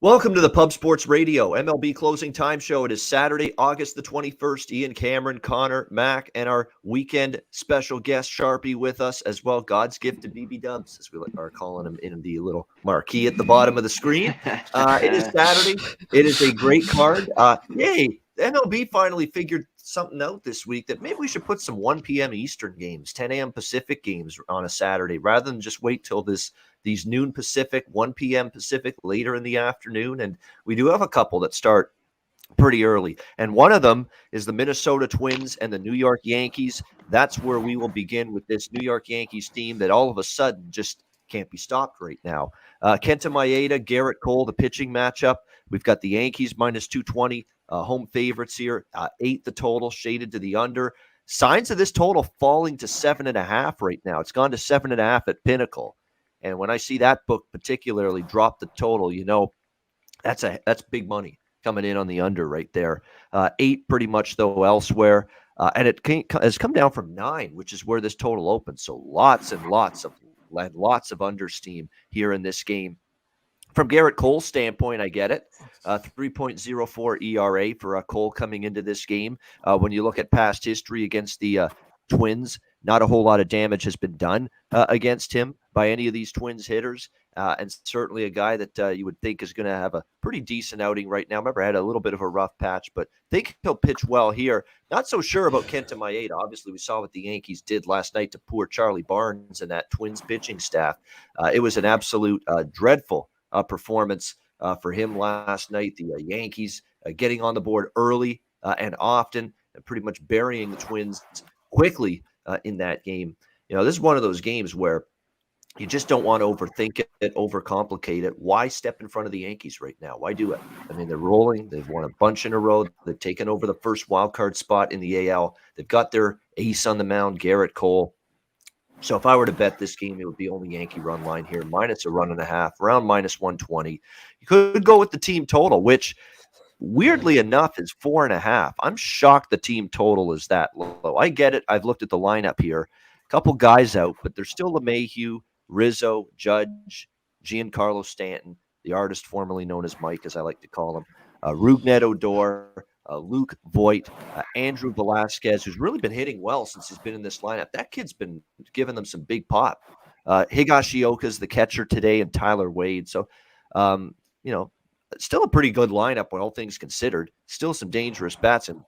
Welcome to the Pub Sports Radio MLB Closing Time Show. It is Saturday, August the 21st. Ian Cameron, Conor Mac, and our weekend special guest Sharpie with us as well. God's gift to BB Dubs, as we are calling him in the little marquee at the bottom of the screen. It is Saturday. It is a great card. Yay! MLB finally figured something out this week that maybe we should put some 1 p.m. Eastern games, 10 a.m. Pacific games on a Saturday rather than just wait till these noon Pacific, 1 p.m. Pacific later in the afternoon. And we do have a couple that start pretty early. And one of them is the Minnesota Twins and the New York Yankees. That's where we will begin with this New York Yankees team that all of a sudden just can't be stopped right now. Kenta Maeda, Garrett Cole, the pitching matchup. We've got the Yankees minus 220, home favorites here. 8 the total, shaded to the under. Signs of this total falling to 7.5 right now. It's gone to 7.5 at Pinnacle. And when I see that book particularly drop the total, that's big money coming in on the under right there. 8 pretty much, though, elsewhere. And it has come down from 9, which is where this total opens. So lots and lots of under steam here in this game. From Garrett Cole's standpoint, I get it. 3.04 ERA for Cole coming into this game. When you look at past history against the Twins, not a whole lot of damage has been done against him by any of these Twins hitters. And certainly a guy that you would think is going to have a pretty decent outing right now. Remember, I had a little bit of a rough patch, but think he'll pitch well here. Not so sure about Kenta Maeda. Obviously, we saw what the Yankees did last night to poor Charlie Barnes and that Twins pitching staff. It was an absolute dreadful performance for him last night. The Yankees getting on the board early and often and pretty much burying the Twins quickly in that game. This is one of those games where you just don't want to overthink it, overcomplicate it. Why step in front of the Yankees right now? Why do it? I mean, they're rolling. They've won a bunch in a row. They've taken over the first wild card spot in the AL. They've got their ace on the mound, Garrett Cole. So if I were to bet this game, it would be only Yankee run line here, minus 1.5, around minus 120. You could go with the team total, which weirdly enough is 4.5. I'm shocked the team total is that low. I get it. I've looked at the lineup here. A couple guys out, but there's still LeMahieu, Rizzo, Judge, Giancarlo Stanton, the artist formerly known as Mike, as I like to call him, Rougned Odor, Luke Voigt, Andrew Velasquez, who's really been hitting well since he's been in this lineup. That kid's been giving them some big pop. Higashioka's the catcher today, and Tyler Wade. So, still a pretty good lineup when all things considered. Still some dangerous bats and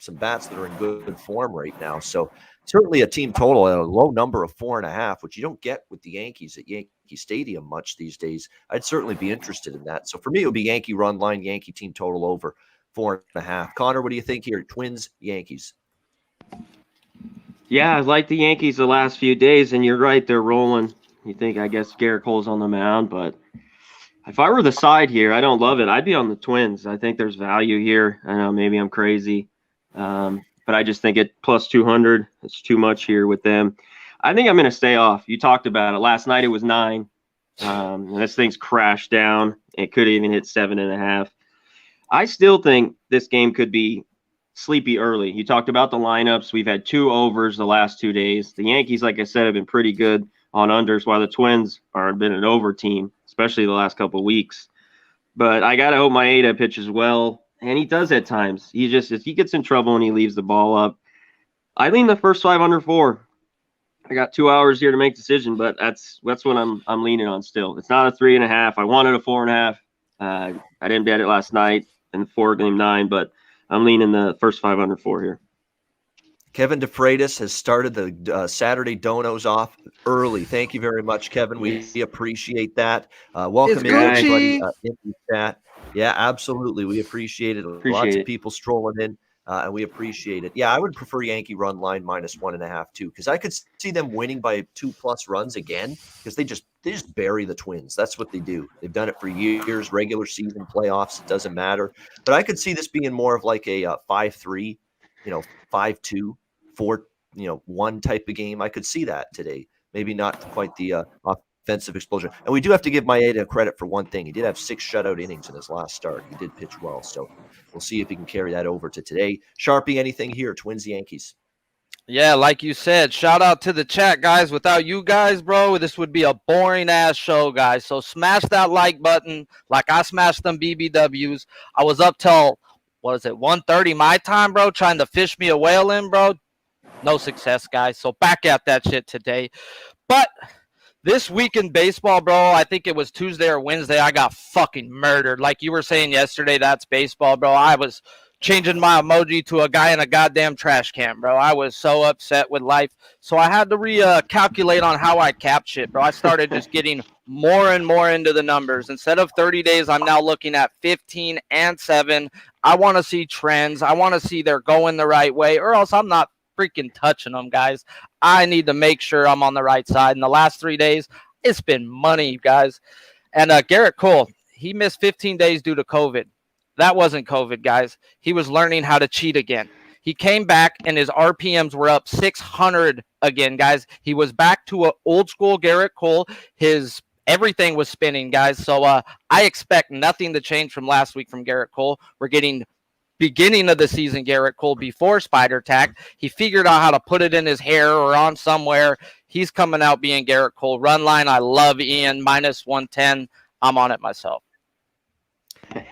some bats that are in good form right now. So certainly a team total at a low number of 4.5, which you don't get with the Yankees at Yankee Stadium much these days. I'd certainly be interested in that. So for me, it would be Yankee run line, Yankee team total over 4.5. Connor, what do you think here? Twins, Yankees. Yeah, I like the Yankees the last few days, and you're right, they're rolling. You think, I guess, Garrett Cole's on the mound, but if I were the side here, I don't love it. I'd be on the Twins. I think there's value here. I know maybe I'm crazy, but I just think it plus 200. It's too much here with them. I think I'm going to stay off. You talked about it. Last night it was 9. And this thing's crashed down. It could even hit 7.5. I still think this game could be sleepy early. You talked about the lineups. We've had 2 overs the last 2 days. The Yankees, like I said, have been pretty good on unders, while the Twins are been an over team, especially the last couple of weeks. But I got to hope Maeda pitches well, and he does at times. If he gets in trouble and he leaves the ball up, I lean the first 5 under 4. I got 2 hours here to make a decision, but that's what I'm leaning on still. It's not a 3.5. I wanted a 4.5. I didn't bet it last night in the 4-game 9, but I'm leaning the first 5 under 4 here. Kevin DeFreitas has started the Saturday donos off early. Thank you very much, Kevin. We appreciate that. Welcome in, everybody, in the chat. Yeah, absolutely. We appreciate it. Lots of people strolling in, and we appreciate it. Yeah, I would prefer Yankee run line minus 1.5 too, because I could see them winning by 2+ runs again, because they just bury the Twins. That's what they do. They've done it for years, regular season, playoffs. It doesn't matter. But I could see this being more of like a 5-3, 5-2. 4-1 type of game. I could see that today. Maybe not quite the offensive explosion. And we do have to give Maeda credit for one thing. He did have 6 shutout innings in his last start. He did pitch well. So we'll see if he can carry that over to today. Sharpie, anything here? Twins, Yankees. Yeah, like you said, shout out to the chat, guys. Without you guys, bro, this would be a boring ass show, guys. So smash that like button, like I smashed them BBWs. I was up till what is it, 1:30 my time, bro, trying to fish me a whale in, bro. No success, guys. So back at that shit today. But this week in baseball, bro, I think it was Tuesday or Wednesday, I got fucking murdered. Like you were saying yesterday, that's baseball, bro. I was changing my emoji to a guy in a goddamn trash can, bro. I was so upset with life. So I had to recalculate on how I cap shit, bro. I started just getting more and more into the numbers. Instead of 30 days, I'm now looking at 15 and 7. I want to see trends. I want to see they're going the right way, or else I'm not freaking touching them, guys. I need to make sure I'm on the right side. In the last 3 days, it's been money, guys. And Garrett Cole, he missed 15 days due to COVID. That wasn't COVID, guys. He was learning how to cheat again. He came back and his RPMs were up 600 again, guys. He was back to an old school Garrett Cole. His everything was spinning, guys. So I expect nothing to change from last week from Garrett Cole. We're getting beginning of the season Garrett Cole before Spider Tack. He figured out how to put it in his hair or on somewhere. He's coming out being Garrett Cole. Run line, I love Ian, minus 110. I'm on it myself.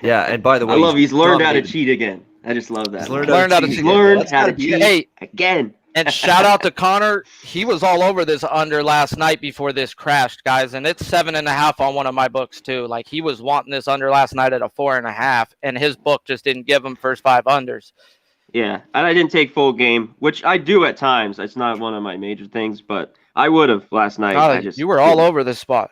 Yeah, and by the way, I love he's learned how to dominated. cheat again. I just love that. He's Learned how to cheat cheat. again. Learned That's how to gotta be cheat it. Hey, again. and shout out to Connor. He was all over this under last night before this crashed, guys. And it's 7.5 on one of my books too. Like he was wanting this under last night at a 4.5, and his book just didn't give him first 5 unders. Yeah, and I didn't take full game, which I do at times. It's not one of my major things, but I would have last night. Tyler, you were all over this spot.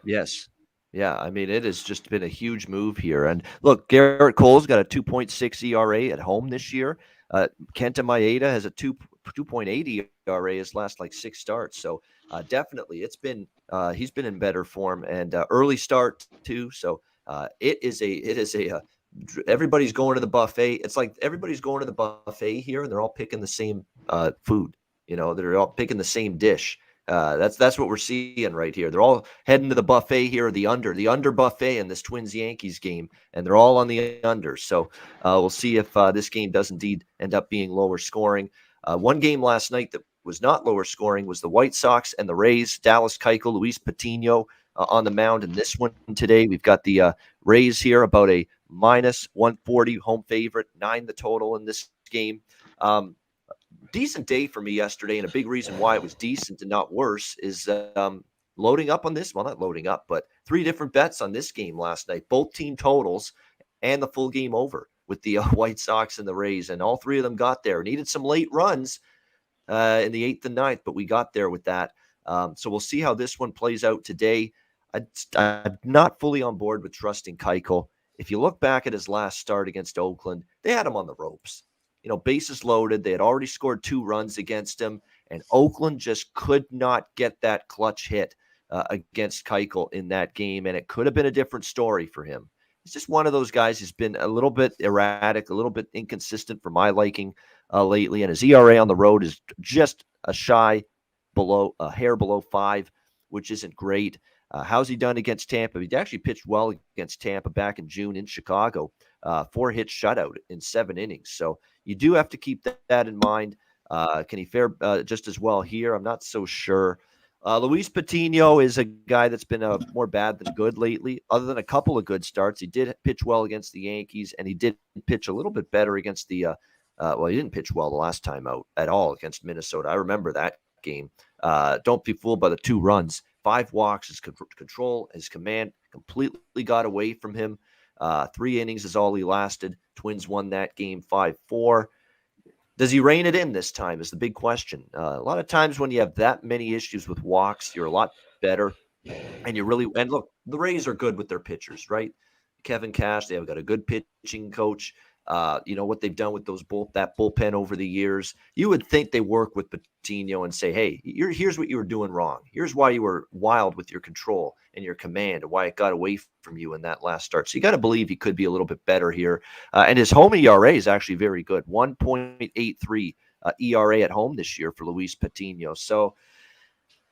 Yes. Yeah, I mean, it has just been a huge move here. And look, Garrett Cole's got a 2.6 ERA at home this year. Kenta Maeda has a 2.8 ERA his last like 6 starts. So definitely, he's been in better form and early start too. So it is a everybody's going to the buffet. It's like everybody's going to the buffet here, and they're all picking the same food. You know, they're all picking the same dish. That's what we're seeing right here. They're all heading to the buffet here, the under buffet in this Twins Yankees game, and they're all on the under. So we'll see if this game does indeed end up being lower scoring. One game last night that was not lower scoring was the White Sox and the Rays. Dallas Keuchel, Luis Patino on the mound in this one today. We've got the Rays here about a minus 140 home favorite, 9 the total in this game. Decent day for me yesterday, and a big reason why it was decent and not worse is loading up on this. Well, not loading up, but 3 different bets on this game last night, both team totals and the full game over with the White Sox and the Rays, and all 3 of them got there. Needed some late runs in the 8th and 9th, but we got there with that. So we'll see how this one plays out today. I'm not fully on board with trusting Keuchel. If you look back at his last start against Oakland, they had him on the ropes. You know, bases loaded. They had already scored 2 runs against him, and Oakland just could not get that clutch hit against Keuchel in that game, and it could have been a different story for him. He's just one of those guys who's been a little bit erratic, a little bit inconsistent for my liking lately, and his ERA on the road is just a hair below 5, which isn't great. How's he done against Tampa? He actually pitched well against Tampa back in June in Chicago. 4-hit shutout in 7 innings. So you do have to keep that in mind. Can he fare just as well here? I'm not so sure. Luis Patino is a guy that's been more bad than good lately. Other than a couple of good starts, he did pitch well against the Yankees, and he did pitch a little bit better against the he didn't pitch well the last time out at all against Minnesota. I remember that game. Don't be fooled by the 2 runs. 5 walks, his control, his command completely got away from him. 3 innings is all he lasted. Twins won that game 5-4. Does he rein it in this time is the big question. A lot of times when you have that many issues with walks, you're a lot better. And look, the Rays are good with their pitchers, right? Kevin Cash, they've got a good pitching coach. You know what they've done with that bullpen over the years. You would think they work with Patino and say, hey, here's what you were doing wrong. Here's why you were wild with your control and your command and why it got away from you in that last start. So you got to believe he could be a little bit better here. And his home ERA is actually very good, 1.83 ERA at home this year for Luis Patino. So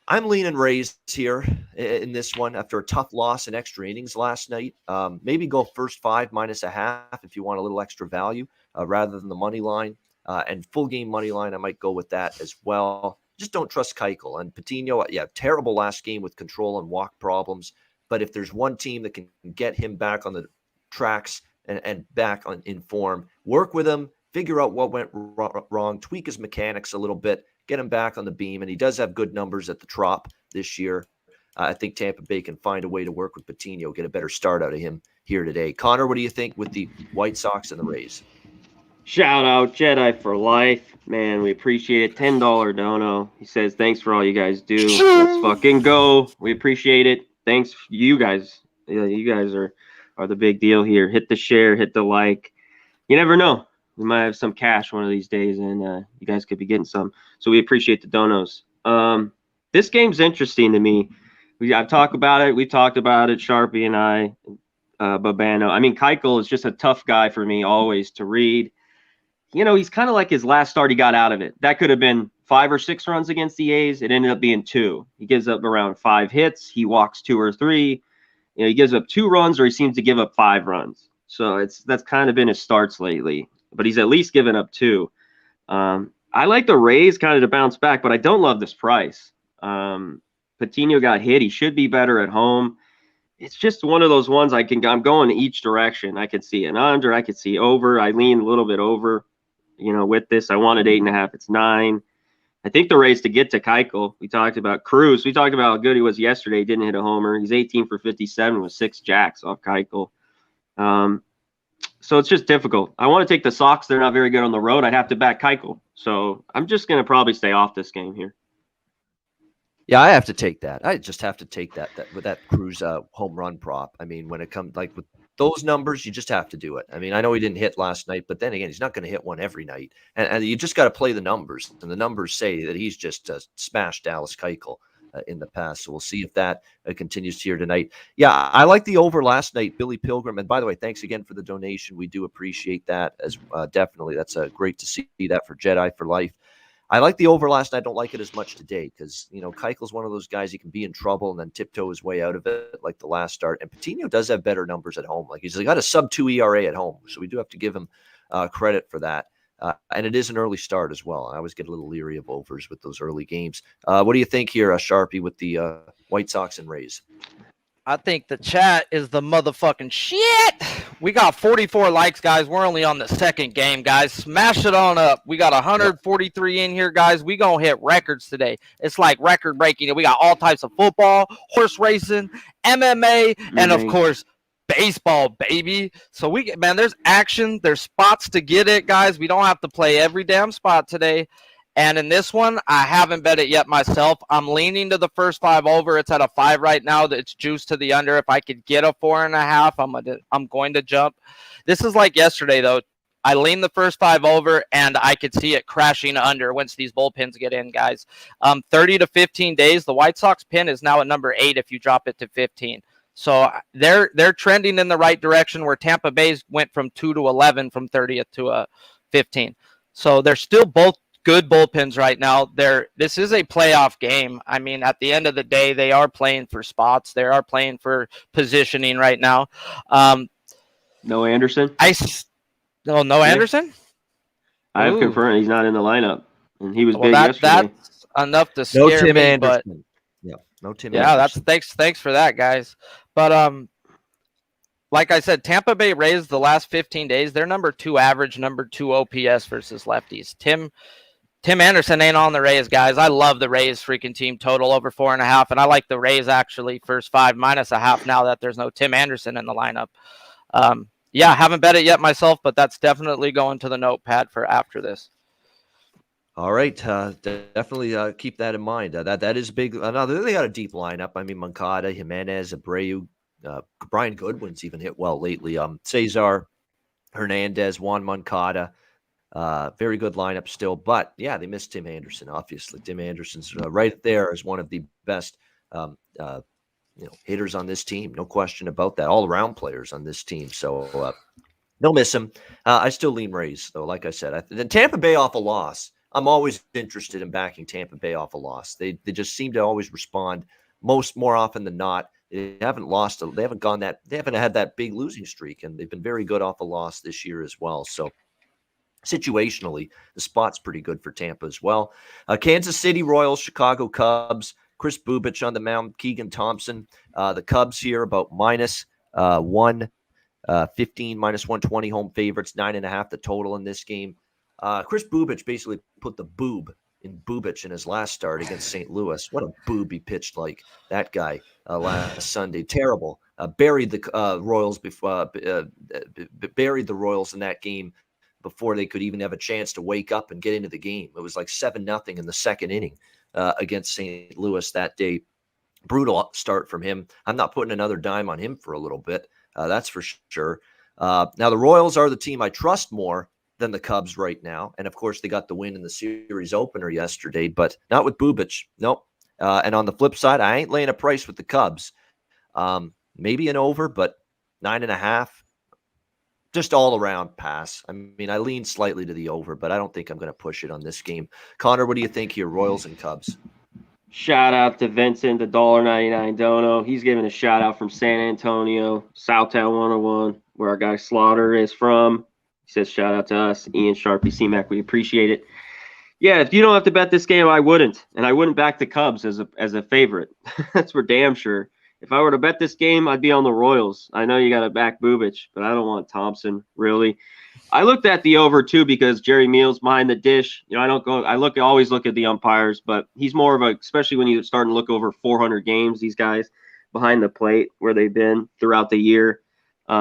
I'm leaning Rays here in this one after a tough loss in extra innings last night. Maybe go first 5 minus a half if you want a little extra value rather than the money line. and full game money line. I might go with that as well. Just don't trust Keuchel. And Patino, yeah, terrible last game with control and walk problems. But if there's one team that can get him back on the tracks and back in form, work with him, figure out what went wrong, tweak his mechanics a little bit, get him back on the beam. And he does have good numbers at the Trop this year. I think Tampa Bay can find a way to work with Patino, get a better start out of him here today. Connor, what do you think with the White Sox and the Rays? Shout out Jedi for life. Man, we appreciate it. $10 dono. He says, thanks for all you guys do. Let's fucking go. We appreciate it. Thanks, you guys. You guys are the big deal here. Hit the share, hit the like. You never know. We might have some cash one of these days, and you guys could be getting some. So we appreciate the donos. This game's interesting to me. I've talked about it. We've talked about it, Sharpie and I, Babano. I mean, Keuchel is just a tough guy for me always to read. You know, he's kind of like his last start he got out of it. That could have been 5 or 6 runs against the A's. It ended up being 2. He gives up around 5 hits. He walks 2 or 3. You know, he gives up 2 runs, or he seems to give up 5 runs. So that's kind of been his starts lately. But he's at least given up 2. I like the Rays kind of to bounce back, but I don't love this price. Patino got hit. He should be better at home. It's just one of those ones I'm going each direction. I could see an under. I could see over. I lean a little bit over. You know, with this, I wanted 8.5. It's 9. I think the Rays to get to Keuchel. We talked about Cruz. We talked about how good he was yesterday. He didn't hit a homer. He's 18 for 57 with 6 jacks off Keuchel. So it's just difficult. I want to take the Sox. They're not very good on the road. I'd have to back Keuchel. So I'm just going to probably stay off this game here. Yeah, I have to take that. I just have to take that with that Cruz home run prop. I mean, when it comes like with those numbers, you just have to do it. I mean, I know he didn't hit last night, but then again, he's not going to hit one every night. And you just got to play the numbers. And the numbers say that he's just smashed Dallas Keuchel in the past. So we'll see if that continues here tonight. Yeah, I like the over last night, Billy Pilgrim. And by the way, thanks again for the donation. We do appreciate that as definitely. That's great to see that for Jedi for life. I like the over last night. I don't like it as much today because, you know, Keuchel's one of those guys, he can be in trouble and then tiptoe his way out of it like the last start. And Patino does have better numbers at home. Like he's got a sub-2 ERA at home. So we do have to give him credit for that. And it is an early start as well. I always get a little leery of overs with those early games. What do you think here, Sharpie, with the White Sox and Rays? I think the chat is the motherfucking shit. We got 44 likes, guys. We're only on the second game, guys. Smash it on up. We got 143 in here, guys. We gonna hit records today. It's like record breaking. We got all types of football, horse racing, MMA, and of course, baseball, baby. So there's action. There's spots to get it, guys. We don't have to play every damn spot today. And in this one, I haven't bet it yet myself. I'm leaning to the first 5 over. It's at a 5 right now. It's juiced to the under. If I could get a 4.5, I'm going to jump. This is like yesterday, though. I leaned the first 5 over, and I could see it crashing under once these bullpens get in, guys. 30 to 15 days. The White Sox pin is now at number 8 if you drop it to 15. So they're trending in the right direction where Tampa Bay's went from 2 to 11 from 30th to 15. So they're still both good bullpens right now. This is a playoff game. I mean, at the end of the day, they are playing for spots. They are playing for positioning right now. No Anderson? No Anderson? I have confirmed he's not in the lineup. And he was big yesterday. That's enough to scare Tim me. Anderson. No Tim Anderson. Thanks for that, guys. But like I said, Tampa Bay Rays the last 15 days, they're number 2 average, number 2 OPS versus lefties. Tim Anderson ain't on the Rays, guys. I love the Rays freaking team total over 4.5, and I like the Rays actually first 5 minus a half now that there's no Tim Anderson in the lineup. Yeah, haven't bet it yet myself, but that's definitely going to the notepad for after this. All right, definitely keep that in mind. That is big. They got a deep lineup. I mean, Moncada, Jimenez, Abreu, Brian Goodwin's even hit well lately. Cesar, Hernandez, Juan Moncada. Very good lineup still, but yeah, they missed Tim Anderson. Obviously, Tim Anderson's right there as one of the best, hitters on this team. No question about that. All around players on this team. So they'll miss him. I still lean Rays, though. Like I said, then Tampa Bay off a loss. I'm always interested in backing Tampa Bay off a loss. They just seem to always respond more often than not. They haven't lost. They haven't had that big losing streak, and they've been very good off a loss this year as well. So. situationally, the spot's pretty good for Tampa as well. Kansas City Royals, Chicago Cubs, Chris Bubich on the mound, Keegan Thompson. The Cubs here about minus 115, minus 120 home favorites, 9.5 the total in this game. Chris Bubich basically put the boob in Bubich in his last start against St. Louis. What a boob he pitched like, that guy, last Sunday. Terrible. Buried the Royals buried the Royals in that game before they could even have a chance to wake up and get into the game. It was like 7-0 in the second inning against St. Louis that day. Brutal start from him. I'm not putting another dime on him for a little bit. That's for sure. Now, the Royals are the team I trust more than the Cubs right now. And, of course, they got the win in the series opener yesterday, but not with Bubich. Nope. And on the flip side, I ain't laying a price with the Cubs. Maybe an over, but 9.5. Just all around pass. I mean, I lean slightly to the over, but I don't think I'm going to push it on this game. Connor, what do you think here, Royals and Cubs? Shout out to Vincent, the $1.99 dono. He's giving a shout out from San Antonio, Southtown 101, where our guy Slaughter is from. He says, shout out to us, Ian Sharpie, C-Mac. We appreciate it. Yeah, if you don't have to bet this game, I wouldn't. And I wouldn't back the Cubs as a favorite. That's for damn sure. If I were to bet this game, I'd be on the Royals. I know you got to back Bubich, but I don't want Thompson, really. I looked at the over, too, because Jerry Meals behind the dish. You know, I always look at the umpires, but he's more of especially when you start to look over 400 games, these guys behind the plate where they've been throughout the year.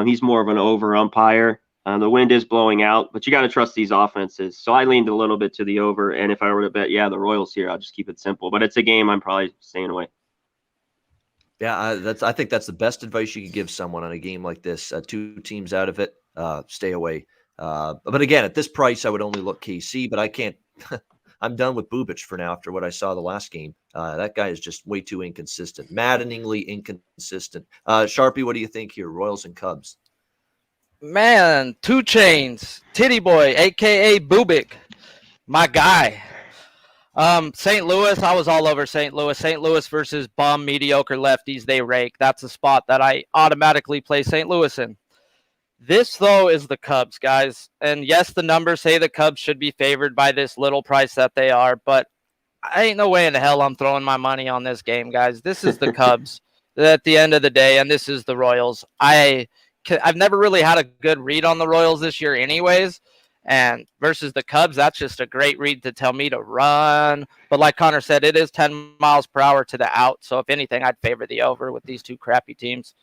He's more of an over umpire. The wind is blowing out, but you got to trust these offenses. So I leaned a little bit to the over, and if I were to bet, the Royals here, I'll just keep it simple. But it's a game I'm probably staying away. Yeah, I think that's the best advice you could give someone on a game like this. Two teams out of it, stay away. But again, at this price, I would only look KC, but I can't. I'm done with Bubich for now after what I saw the last game. That guy is just way too inconsistent, maddeningly inconsistent. Sharpie, what do you think here, Royals and Cubs? Man, 2 Chainz, Titty Boy, AKA Bubik, my guy. St. Louis, I was all over St. Louis. St. Louis versus bum, mediocre lefties, they rake. That's a spot that I automatically play St. Louis in. This, though, is the Cubs, guys. And yes, the numbers say the Cubs should be favored by this little price that they are, but I ain't no way in the hell I'm throwing my money on this game, guys. This is the Cubs at the end of the day, and this is the Royals. I've never really had a good read on the Royals this year anyways. And versus the Cubs, that's just a great read to tell me to run. But like Connor said, it is 10 miles per hour to the out. So if anything, I'd favor the over with these two crappy teams.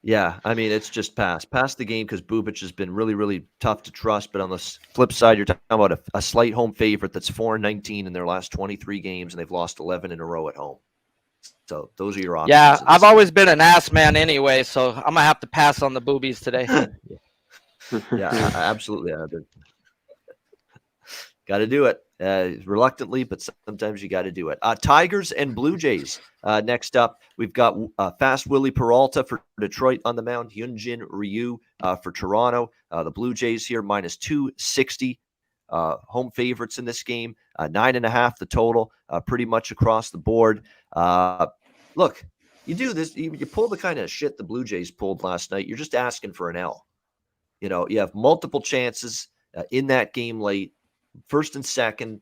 Yeah, I mean, it's just pass the game because Bubich has been really, really tough to trust. But on the flip side, you're talking about a slight home favorite that's 4-19 in their last 23 games, and they've lost 11 in a row at home. So those are your options. Yeah, I've always been an ass man anyway, so I'm going to have to pass on the boobies today. Yeah, absolutely. Got to do it reluctantly, but sometimes you got to do it. Tigers and Blue Jays. Next up, we've got Fast Willie Peralta for Detroit on the mound. Hyunjin Ryu for Toronto. The Blue Jays here minus 260. Home favorites in this game. 9.5 the total. Pretty much across the board. Look, you do this. You pull the kind of shit the Blue Jays pulled last night. You're just asking for an L. You know, you have multiple chances in that game late, first and second,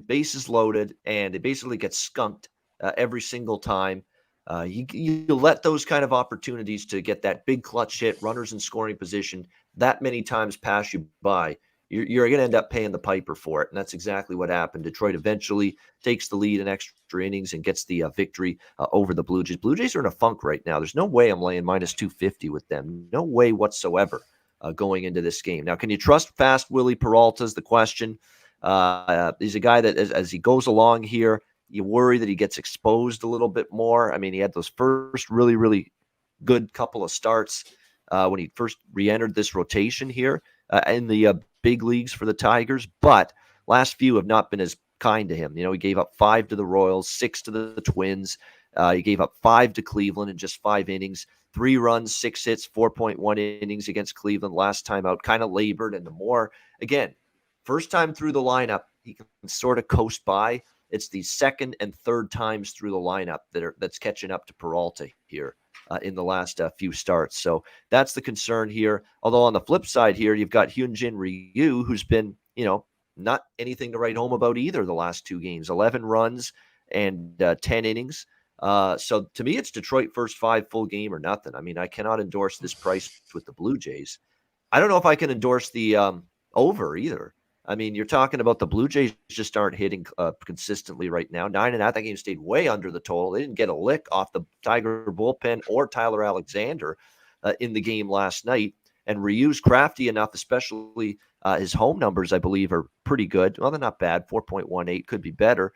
bases loaded, and it basically gets skunked every single time. You let those kind of opportunities to get that big clutch hit, runners in scoring position, that many times pass you by. You're going to end up paying the piper for it, and that's exactly what happened. Detroit eventually takes the lead in extra innings and gets the victory over the Blue Jays. Blue Jays are in a funk right now. There's no way I'm laying minus 250 with them. No way whatsoever going into this game. Now, can you trust Fast Willie Peralta is the question. He's a guy that as he goes along here, you worry that he gets exposed a little bit more. I mean, he had those first really, really good couple of starts when he first re-entered this rotation here in the big leagues for the Tigers, but last few have not been as kind to him. You know, he gave up 5 to the Royals, 6 to the Twins. He gave up 5 to Cleveland in just 5 innings, 3 runs, 6 hits, 4.1 innings against Cleveland last time out, kind of labored. And the more, again, first time through the lineup, he can sort of coast by. It's the second and third times through the lineup that's catching up to Peralta here. in the last few starts. So that's the concern here. Although on the flip side here, you've got Hyunjin Ryu, who's been, not anything to write home about either the last 2 games, 11 runs and 10 innings. So to me, it's Detroit first 5 full game or nothing. I mean, I cannot endorse this price with the Blue Jays. I don't know if I can endorse the over either. I mean, you're talking about the Blue Jays just aren't hitting consistently right now. 9.5, that game stayed way under the total. They didn't get a lick off the Tiger bullpen or Tyler Alexander in the game last night. And Ryu's crafty enough, especially his home numbers, I believe, are pretty good. Well, they're not bad. 4.18 could be better.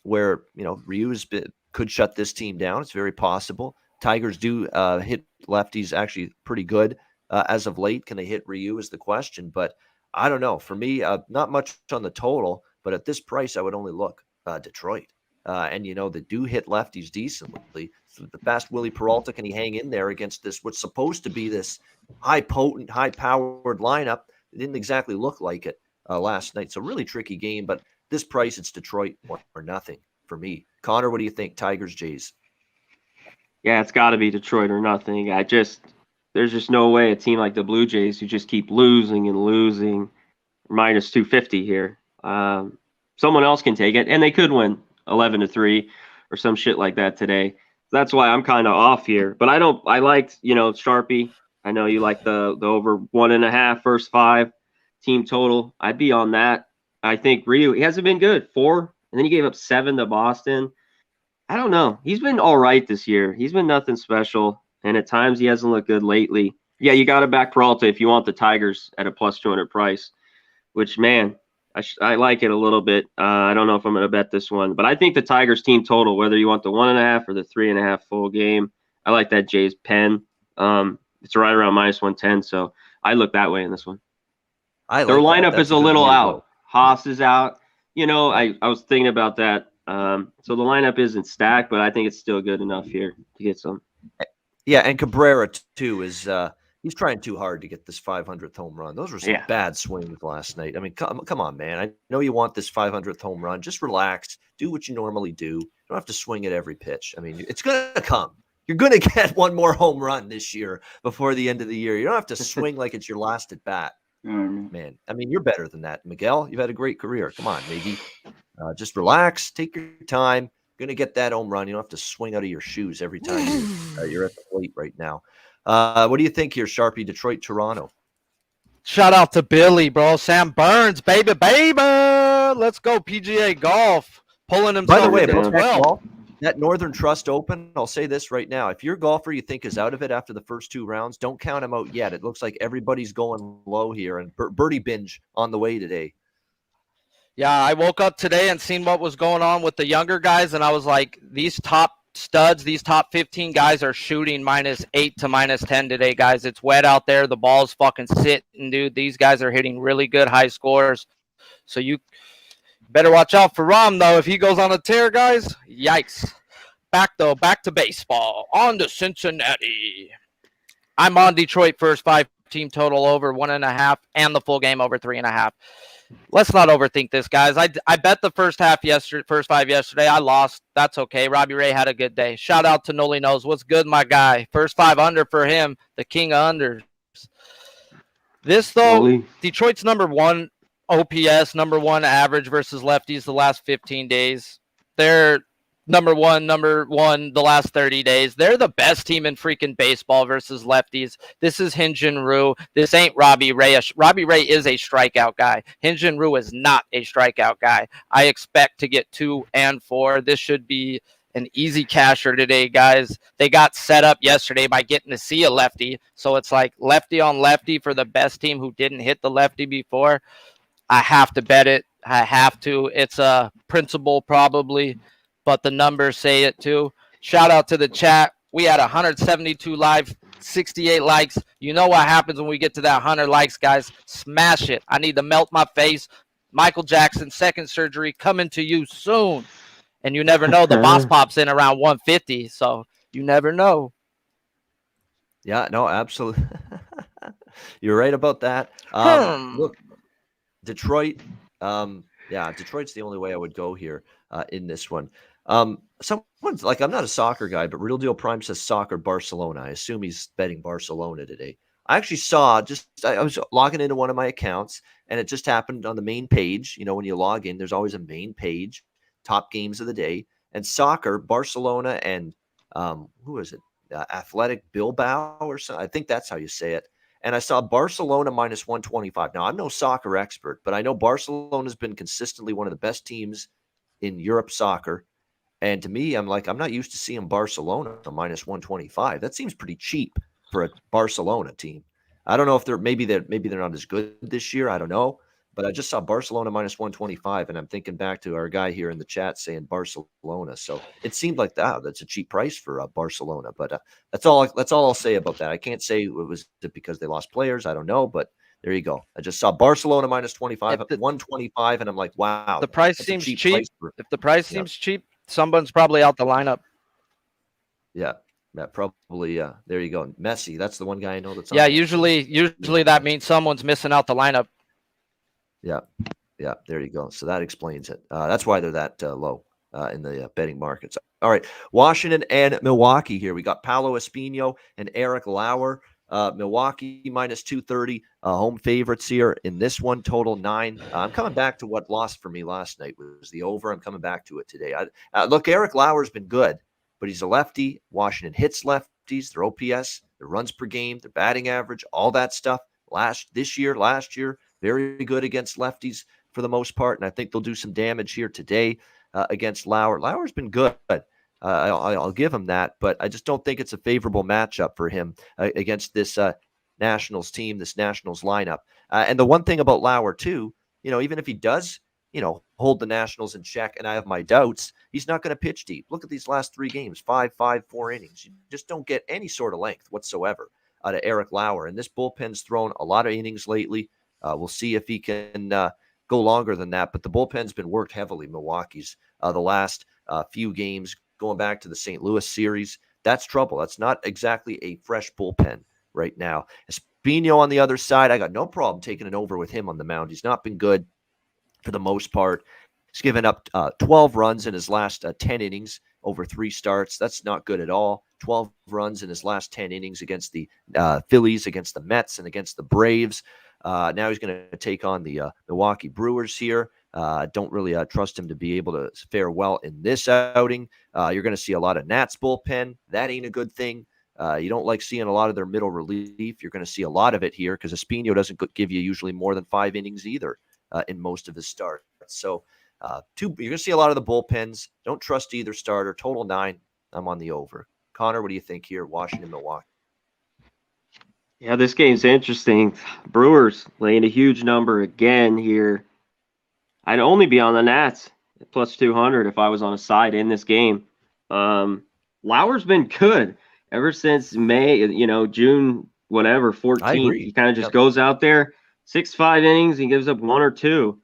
Where, Ryu's could shut this team down. It's very possible. Tigers do hit lefties actually pretty good as of late. Can they hit Ryu is the question. But I don't know. For me, not much on the total, but at this price, I would only look Detroit. And, they do hit lefties decently. So the fast Willie Peralta, can he hang in there against this, what's supposed to be this high-potent, high-powered lineup? It didn't exactly look like it last night. So really tricky game. But this price, it's Detroit or nothing for me. Connor, what do you think? Tigers, Jays? Yeah, it's got to be Detroit or nothing. There's just no way a team like the Blue Jays who just keep losing and losing, minus 250 here. Someone else can take it, and they could win 11-3 or some shit like that today. That's why I'm kind of off here. But I liked, Sharpie. I know you like the over 1.5 first 5 team total. I'd be on that. I think Ryu, he hasn't been good. 4, and then he gave up 7 to Boston. I don't know. He's been all right this year. He's been nothing special. And at times he hasn't looked good lately. Yeah, you got to back Peralta if you want the Tigers at a plus 200 price, which, man, I like it a little bit. I don't know if I'm going to bet this one, but I think the Tigers team total, whether you want the 1.5 or the 3.5 full game, I like that Jays pen. It's right around minus 110, so I look that way in this one. Their lineup is a little out. Haas is out. I was thinking about that. So the lineup isn't stacked, but I think it's still good enough here to get some. Yeah, and Cabrera, too, is he's trying too hard to get this 500th home run. Those were some bad swings last night. I mean, come on, man. I know you want this 500th home run. Just relax. Do what you normally do. You don't have to swing at every pitch. I mean, it's going to come. You're going to get one more home run this year before the end of the year. You don't have to swing like it's your last at bat. Man, I mean, you're better than that. Miguel, you've had a great career. Come on, maybe. Just relax. Take your time. Going to get that home run. You don't have to swing out of your shoes every time you're at the plate right now. What do you think here, Sharpie? Detroit, Toronto. Shout out to Billy, bro. Sam Burns, baby. Let's go PGA golf. Pulling himself. By the way, about that Northern Trust Open, I'll say this right now. If your golfer you think is out of it after the first 2 rounds, don't count him out yet. It looks like everybody's going low here, and birdie binge on the way today. Yeah, I woke up today and seen what was going on with the younger guys, and I was like, these top studs, these top 15 guys are shooting -8 to -10 today, guys. It's wet out there. The ball's fucking sitting, dude. These guys are hitting really good high scores. So you better watch out for Rom, though. If he goes on a tear, guys, yikes. Back to baseball. On to Cincinnati. I'm on Detroit first 5 team total over 1.5 and the full game over 3.5. Let's not overthink this, guys. I bet the first 5 yesterday. I lost. That's okay. Robbie Ray had a good day. Shout out to Noli Knows. What's good, my guy? First 5 under for him, the king of unders. This, though, Detroit's number 1 OPS, number 1 average versus lefties the last 15 days. They're number one the last 30 days. They're the best team in freaking baseball versus lefties. This is Hyunjin Ryu. This ain't Robbie Ray. Robbie Ray is a strikeout guy. Hyunjin Ryu is not a strikeout guy. I expect to get 2 and 4. This should be an easy casher today, guys. They got set up yesterday by getting to see a lefty. So it's like lefty on lefty for the best team who didn't hit the lefty before. I have to bet it. I have to. It's a principle probably, but the numbers say it too. Shout out to the chat. We had 172 live, 68 likes. You know what happens when we get to that 100 likes, guys. Smash it. I need to melt my face. Michael Jackson, second surgery, coming to you soon. And you never know. The boss pops in around 150, so you never know. Yeah, no, absolutely. You're right about that. Look, Detroit, Detroit's the only way I would go here in this one. Someone's like, I'm not a soccer guy, but Real Deal Prime says soccer Barcelona. I assume he's betting Barcelona today. I actually saw I was logging into one of my accounts, and it just happened on the main page. You know, when you log in, there's always a main page, top games of the day, and soccer Barcelona and who is it? Athletic Bilbao or something. I think that's how you say it. And I saw Barcelona minus 125. Now, I'm no soccer expert, but I know Barcelona's been consistently one of the best teams in Europe soccer. And to me, I'm like, I'm not used to seeing Barcelona minus 125. That seems pretty cheap for a Barcelona team. I don't know if maybe they're not as good this year. I don't know. But I just saw Barcelona minus 125, and I'm thinking back to our guy here in the chat saying Barcelona. So it seemed like that's a cheap price for Barcelona. But that's all I'll say about that. I can't say it was because they lost players. I don't know, but there you go. I just saw Barcelona minus 25, 125, and I'm like, wow. The price seems cheap. If the price seems cheap, someone's probably out the lineup. Yeah. That probably, there you go. Messi, that's the one guy I know that's on. Yeah, usually that means someone's missing out the lineup. Yeah, there you go. So that explains it. That's why they're that low in the betting markets. All right, Washington and Milwaukee here. We got Paolo Espino and Eric Lauer. Milwaukee minus 230, home favorites here in this one, total 9. I'm coming back to what lost for me last night was the over. I'm coming back to it today. Look, Eric Lauer's been good, but he's a lefty. Washington hits lefties, their OPS, their runs per game, their batting average, all that stuff. Last year, very good against lefties for the most part, and I think they'll do some damage here today against Lauer. Lauer's been good. I'll give him that, but I just don't think it's a favorable matchup for him against this Nationals team, this Nationals lineup. And the one thing about Lauer, too, even if he does, hold the Nationals in check, and I have my doubts, he's not going to pitch deep. Look at these last 3 games, 5, 4 innings. You just don't get any sort of length whatsoever out of Eric Lauer. And this bullpen's thrown a lot of innings lately. We'll see if he can go longer than that. But the bullpen's been worked heavily, Milwaukee's, the last few games, going back to the St. Louis series. That's trouble. That's not exactly a fresh bullpen right now. Espino on the other side, I got no problem taking it over with him on the mound. He's not been good for the most part. He's given up 12 runs in his last 10 innings over 3 starts. That's not good at all. 12 runs in his last 10 innings against the Phillies, against the Mets, and against the Braves. Now he's going to take on the Milwaukee Brewers here. Don't really trust him to be able to fare well in this outing. You're going to see a lot of Nats bullpen. That ain't a good thing. You don't like seeing a lot of their middle relief. You're going to see a lot of it here because Espino doesn't give you usually more than 5 innings either in most of his starts. So you're going to see a lot of the bullpens. Don't trust either starter. Total 9. I'm on the over. Connor, what do you think here? Washington, Milwaukee. Yeah, this game's interesting. Brewers laying a huge number again here. I'd only be on the Nats at plus 200 if I was on a side in this game. Lauer's been good ever since May, June, whatever, 14th. He kind of just goes out there, 6-5 innings, he gives up 1 or 2.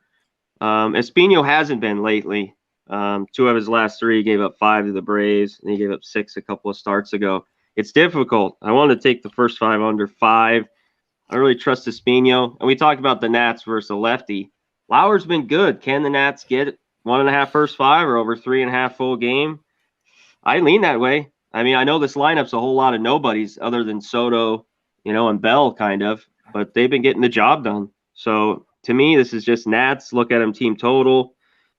Espino hasn't been lately. 2 of his last 3, he gave up 5 to the Braves, and he gave up 6 a couple of starts ago. It's difficult. I wanted to take the first 5 under 5. I don't really trust Espino. And we talked about the Nats versus a lefty. Lauer's been good. Can the Nats get 1.5 first 5 or over 3.5 full game? I lean that way. I mean, I know this lineup's a whole lot of nobodies other than Soto, and Bell kind of, but they've been getting the job done. So to me, this is just Nats. Look at them team total.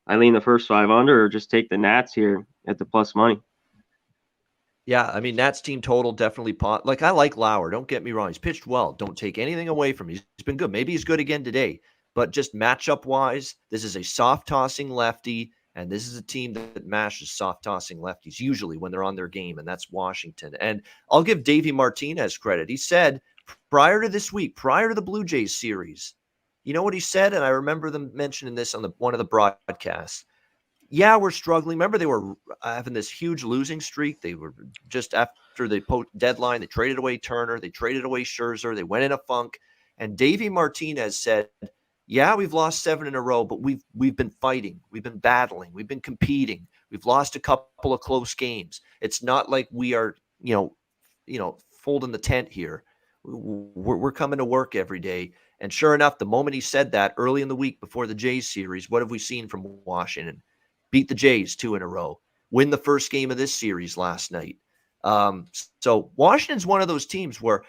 I lean the first 5 under, or just take the Nats here at the plus money. Yeah, I mean, Nats team total definitely like I like Lauer. Don't get me wrong. He's pitched well. Don't take anything away from him. He's been good. Maybe he's good again today. But just matchup-wise, this is a soft-tossing lefty, and this is a team that mashes soft-tossing lefties usually when they're on their game, and that's Washington. And I'll give Davey Martinez credit. He said prior to this week, prior to the Blue Jays series, you know what he said? And I remember them mentioning this on one of the broadcasts. Yeah, we're struggling. Remember, they were having this huge losing streak. They were just after the deadline. They traded away Turner. They traded away Scherzer. They went in a funk. And Davey Martinez said, yeah, we've lost 7 in a row, but we've been fighting. We've been battling. We've been competing. We've lost a couple of close games. It's not like we are, folding the tent here. We're coming to work every day. And sure enough, the moment he said that early in the week before the Jays series, what have we seen from Washington? Beat the Jays 2 in a row. win the first game of this series last night. So Washington's one of those teams where,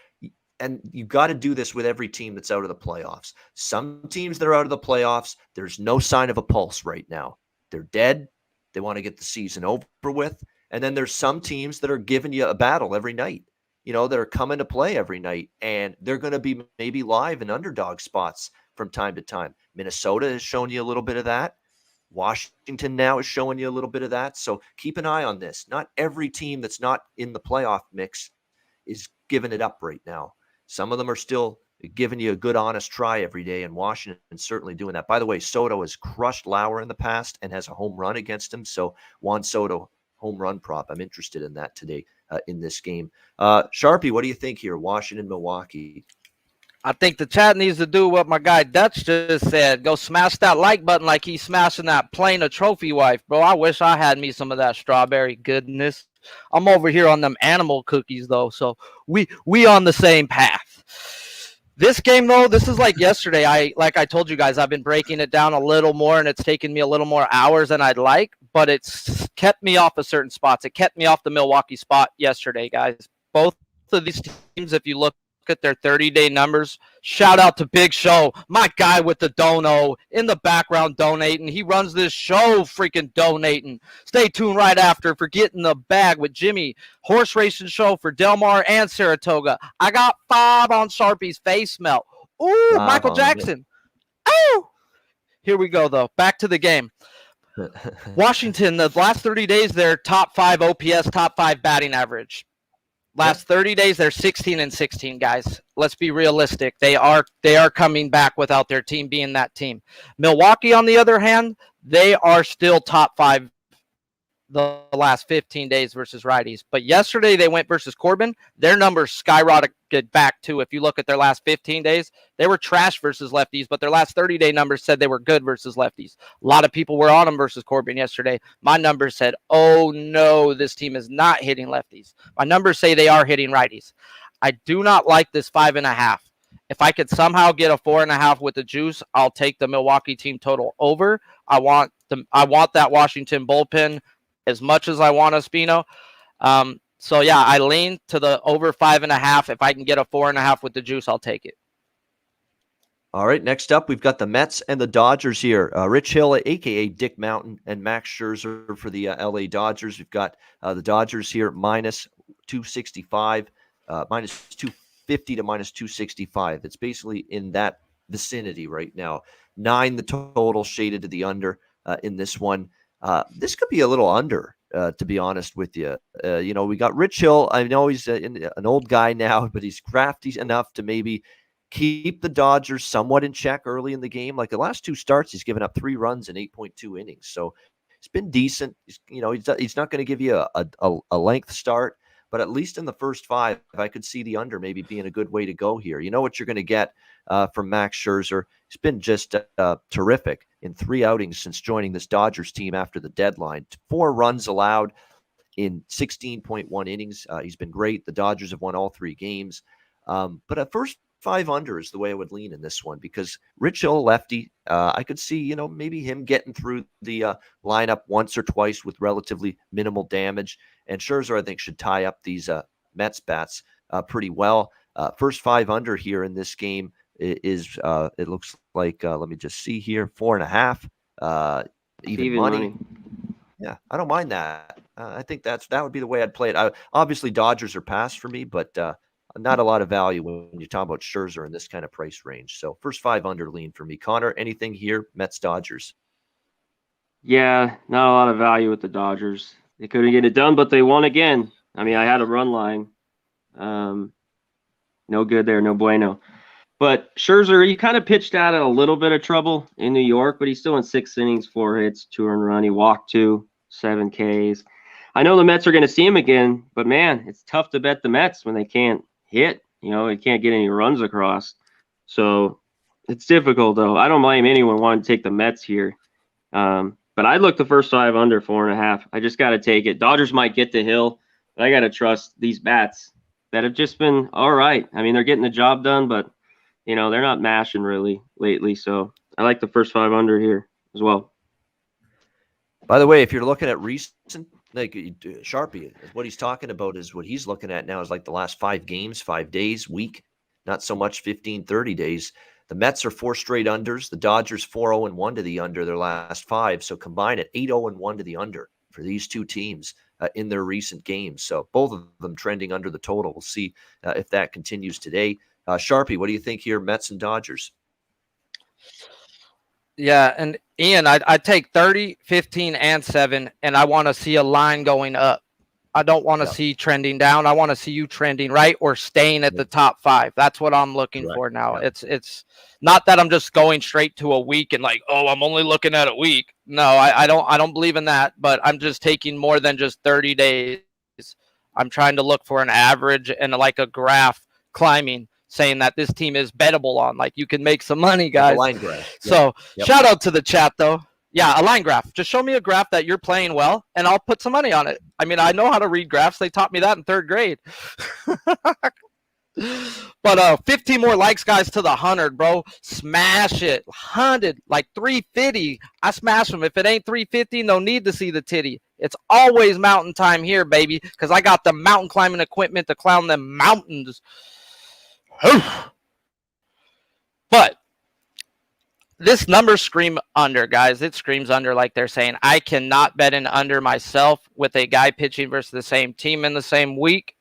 and you got to do this with every team that's out of the playoffs. Some teams that are out of the playoffs, there's no sign of a pulse right now. They're dead. They want to get the season over with. And then there's some teams that are giving you a battle every night, that are coming to play every night. And they're going to be maybe live in underdog spots from time to time. Minnesota has shown you a little bit of that. Washington now is showing you a little bit of that. So keep an eye on this. Not every team that's not in the playoff mix is giving it up right now. Some of them are still giving you a good, honest try every day, and Washington's certainly doing that. By the way, Soto has crushed Lauer in the past and has a home run against him. So Juan Soto, home run prop. I'm interested in that today in this game. Sharpie, what do you think here? Washington, Milwaukee. I think the chat needs to do what my guy Dutch just said. Go smash that like button like he's smashing that plane of trophy wife, bro. I wish I had me some of that strawberry goodness. I'm over here on them animal cookies, though, so we on the same path. This game, though, this is like yesterday. Like I told you guys, I've been breaking it down a little more, and it's taken me a little more hours than I'd like, but it's kept me off of certain spots. It kept me off the Milwaukee spot yesterday, guys. Both of these teams, if you look at their 30-day numbers, shout out to Big Show, my guy with the dono in the background donating. He runs this show freaking donating. Stay tuned right after for Getting the Bag with Jimmy, horse racing show for Del Mar and Saratoga. I got 5 on Sharpie's face melt. Ooh, Michael Jackson. Oh, here we go, though. Back to the game. Washington, the last 30 days, they're top 5 OPS, top 5 batting average. Last 30 days, they're 16-16, guys. Let's be realistic. They are coming back without their team being that team. Milwaukee, on the other hand, they are still top 5 the last 15 days versus righties. But yesterday they went versus Corbin. Their numbers skyrocketed back too. If you look at their last 15 days, they were trash versus lefties, but their last 30-day numbers said they were good versus lefties. A lot of people were on them versus Corbin yesterday. My numbers said, oh no, this team is not hitting lefties. My numbers say they are hitting righties. I do not like this 5.5. If I could somehow get a 4.5 with the juice, I'll take the Milwaukee team total over. I want that Washington bullpen as much as I want Espino. So yeah, I lean to the over 5.5. If I can get a 4.5 with the juice, I'll take it. All right, next up, we've got the Mets and the Dodgers here. Rich Hill, a.k.a. Dick Mountain, and Max Scherzer for the L.A. Dodgers. We've got the Dodgers here minus 265, minus 250 to minus 265. It's basically in that vicinity right now. 9 the total, shaded to the under in this one. This could be a little under, to be honest with you. We got Rich Hill. I know he's an old guy now, but he's crafty enough to maybe keep the Dodgers somewhat in check early in the game. Like the last 2 starts, he's given up 3 runs in 8.2 innings. So it's been decent. He's not going to give you a length start, but at least in the first 5, I could see the under maybe being a good way to go here. You know what you're going to get from Max Scherzer. He's been just terrific in 3 outings since joining this Dodgers team after the deadline. 4 runs allowed in 16.1 innings. He's been great. The Dodgers have won all 3 games. But at first 5 under is the way I would lean in this one, because Rich Hill, lefty, I could see, maybe him getting through the lineup once or twice with relatively minimal damage. And Scherzer, I think, should tie up these Mets bats pretty well. First 5 under here in this game is it looks like, let me just see here, 4.5, even money. Yeah, I don't mind that. I think that would be the way I'd play it. Obviously, Dodgers are pass for me, but not a lot of value when you're talking about Scherzer in this kind of price range. So first 5 under lean for me. Connor, anything here? Mets, Dodgers. Yeah, not a lot of value with the Dodgers. They couldn't get it done, but they won again. I mean, I had a run line. No good there, no bueno. But Scherzer, he kind of pitched out of a little bit of trouble in New York, but he's still in 6 innings, 4 hits, 2 earned run. He walked 2, 7 Ks. I know the Mets are going to see him again, but man, it's tough to bet the Mets when they can't hit. They can't get any runs across. So it's difficult, though. I don't blame anyone wanting to take the Mets here. But I'd look the first 5 under 4.5. I just got to take it. Dodgers might get the hill, but I got to trust these bats that have just been all right. I mean, they're getting the job done, but, they're not mashing really lately. So I like the first 5 under here as well. By the way, if you're looking at recent Like Sharpie, what he's talking about is what he's looking at now is like the last 5 games, 5 days, week, not so much 15, 30 days. The Mets are 4 straight unders. The Dodgers 4-0-1 to the under their last 5. So combine it 8-0-1 to the under for these two teams in their recent games. So both of them trending under the total. We'll see if that continues today. Sharpie, what do you think here, Mets and Dodgers? Yeah, and Ian, I'd take 30, 15, and 7, and I want to see a line going up. I don't want to see trending down. I want to see you trending right or staying at the top 5. That's what I'm looking for now. Yeah. It's not that I'm just going straight to a week and like, oh, I'm only looking at a week. No, I don't believe in that, but I'm just taking more than just 30 days. I'm trying to look for an average and like a graph climbing, saying that this team is bettable on. Like, you can make some money, guys. Line graph. So shout out to the chat, though. Yeah, a line graph. Just show me a graph that you're playing well, and I'll put some money on it. I mean, I know how to read graphs. They taught me that in 3rd grade. But 15 more likes, guys, to the 100, bro. Smash it. 100, like 350. I smash them. If it ain't 350, no need to see the titty. It's always mountain time here, baby, because I got the mountain climbing equipment to climb them mountains. But this number scream under, guys. It screams under, like they're saying. I cannot bet an under myself with a guy pitching versus the same team in the same week,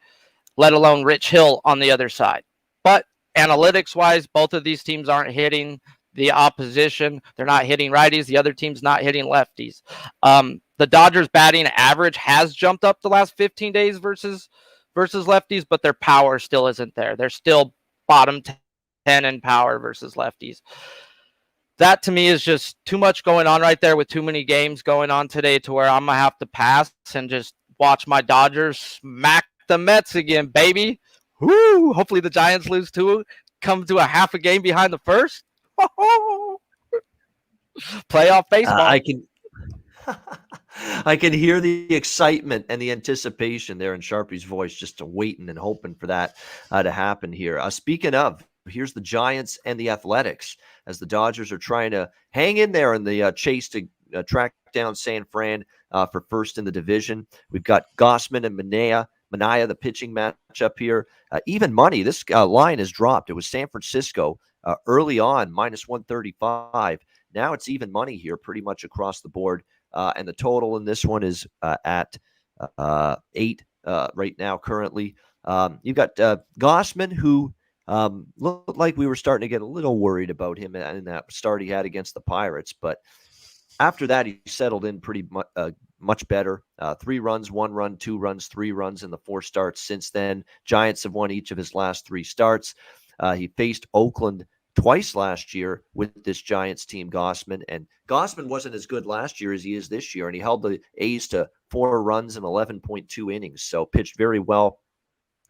let alone Rich Hill on the other side. But analytics-wise, both of these teams aren't hitting the opposition. They're not hitting righties. The other team's not hitting lefties. The Dodgers batting average has jumped up the last 15 days versus lefties, but their power still isn't there. They're still bottom 10 in power versus lefties. That to me is just too much going on right there with too many games going on today to where I'm going to have to pass and just watch my Dodgers smack the Mets again, baby. Woo! Hopefully the Giants lose too, come to a half a game behind the first. Playoff baseball. I can hear the excitement and the anticipation there in Sharpie's voice, just waiting and hoping for that to happen here. Speaking of, here's the Giants and the Athletics as the Dodgers are trying to hang in there in the chase to track down San Fran for first in the division. We've got Gausman and Manaea, the pitching matchup here. Even money, this line has dropped. It was San Francisco early on, -135. Now it's even money here pretty much across the board. And the total in this one is at 8 right now currently. You've got Gausman, who looked like we were starting to get a little worried about him in that start he had against the Pirates. But after that, he settled in pretty much better. 3 runs, 1 run, 2 runs, 3 runs in the 4 starts since then. Giants have won each of his last 3 starts. He faced Oakland twice last year with this Giants team, Gausman. And Gausman wasn't as good last year as he is this year, and he held the A's to 4 runs and 11.2 innings. So pitched very well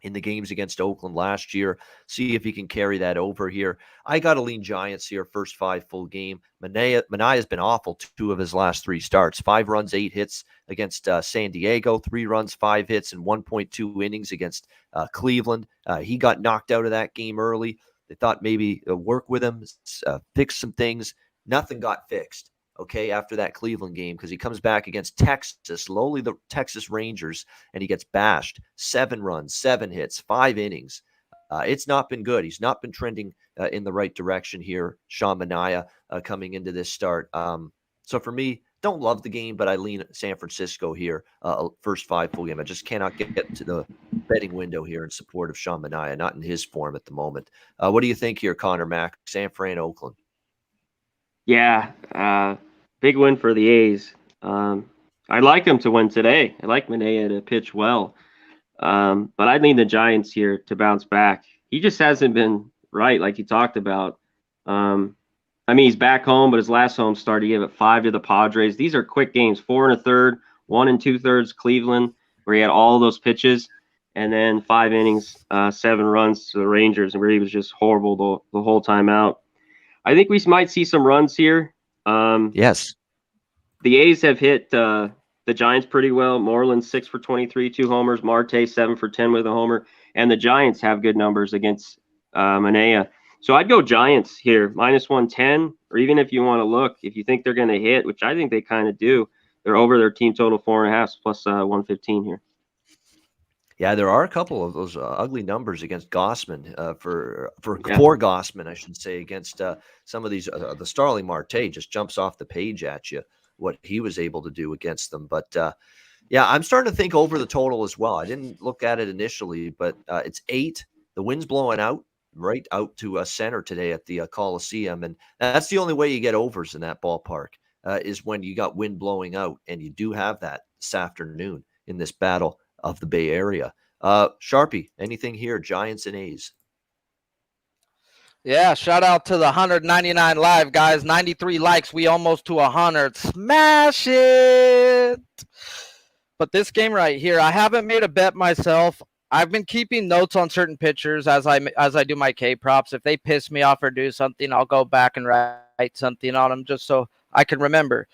in the games against Oakland last year. See if he can carry that over here. I got to lean Giants here, first 5 full game. Manaea has been awful 2 of his last 3 starts. 5 runs, 8 hits against San Diego, 3 runs, 5 hits, and 1.2 innings against Cleveland. He got knocked out of that game early. They thought maybe work with him, fix some things. Nothing got fixed, okay, after that Cleveland game, because he comes back against Texas, lowly the Texas Rangers, and he gets bashed. 7 runs, 7 hits, 5 innings. It's not been good. He's not been trending in the right direction here, Sean Manaea, coming into this start. So for me, don't love the game, but I lean San Francisco here, first 5 full game. I just cannot get to the betting window here in support of Sean Manaea, not in his form at the moment. What do you think here, Conor Mac, San Fran, Oakland? Yeah, big win for the A's. I like him to win today. I like Manaea to pitch well. But I lean the Giants here to bounce back. He just hasn't been right, like you talked about. I mean, he's back home, but his last home start, he gave it 5 to the Padres. These are quick games, 4 1/3, 1 2/3 Cleveland, where he had all those pitches, and then 5 innings, 7 runs to the Rangers, and where he was just horrible the whole time out. I think we might see some runs here. Yes. The A's have hit the Giants pretty well. Moreland 6 for 23, 2 homers. Marte 7 for 10 with a homer. And the Giants have good numbers against Manaea. So I'd go Giants here, -110, or even if you want to look, if you think they're going to hit, which I think they kind of do, They're over their team total 4.5 plus 115 here. Yeah, there are a couple of those ugly numbers against Gossman for Yeah. Gossman, I should say, against some of these. The Starling Marte just jumps off the page at you what he was able to do against them. But yeah, I'm starting to think over the total as well. I didn't look at it initially, but it's 8. The wind's blowing out right out to center today at the Coliseum, and that's the only way you get overs in that ballpark is when you got wind blowing out, and you do have that this afternoon in this battle of the Bay Area. Sharpie, anything here? Giants and A's. Yeah, shout out to the 199 live guys. 93 likes. We almost to 100. Smash it. But this game right here, I haven't made a bet myself. I've been keeping notes on certain pitchers as I do my K props. If they piss me off or do something, I'll go back and write something on them just so I can remember.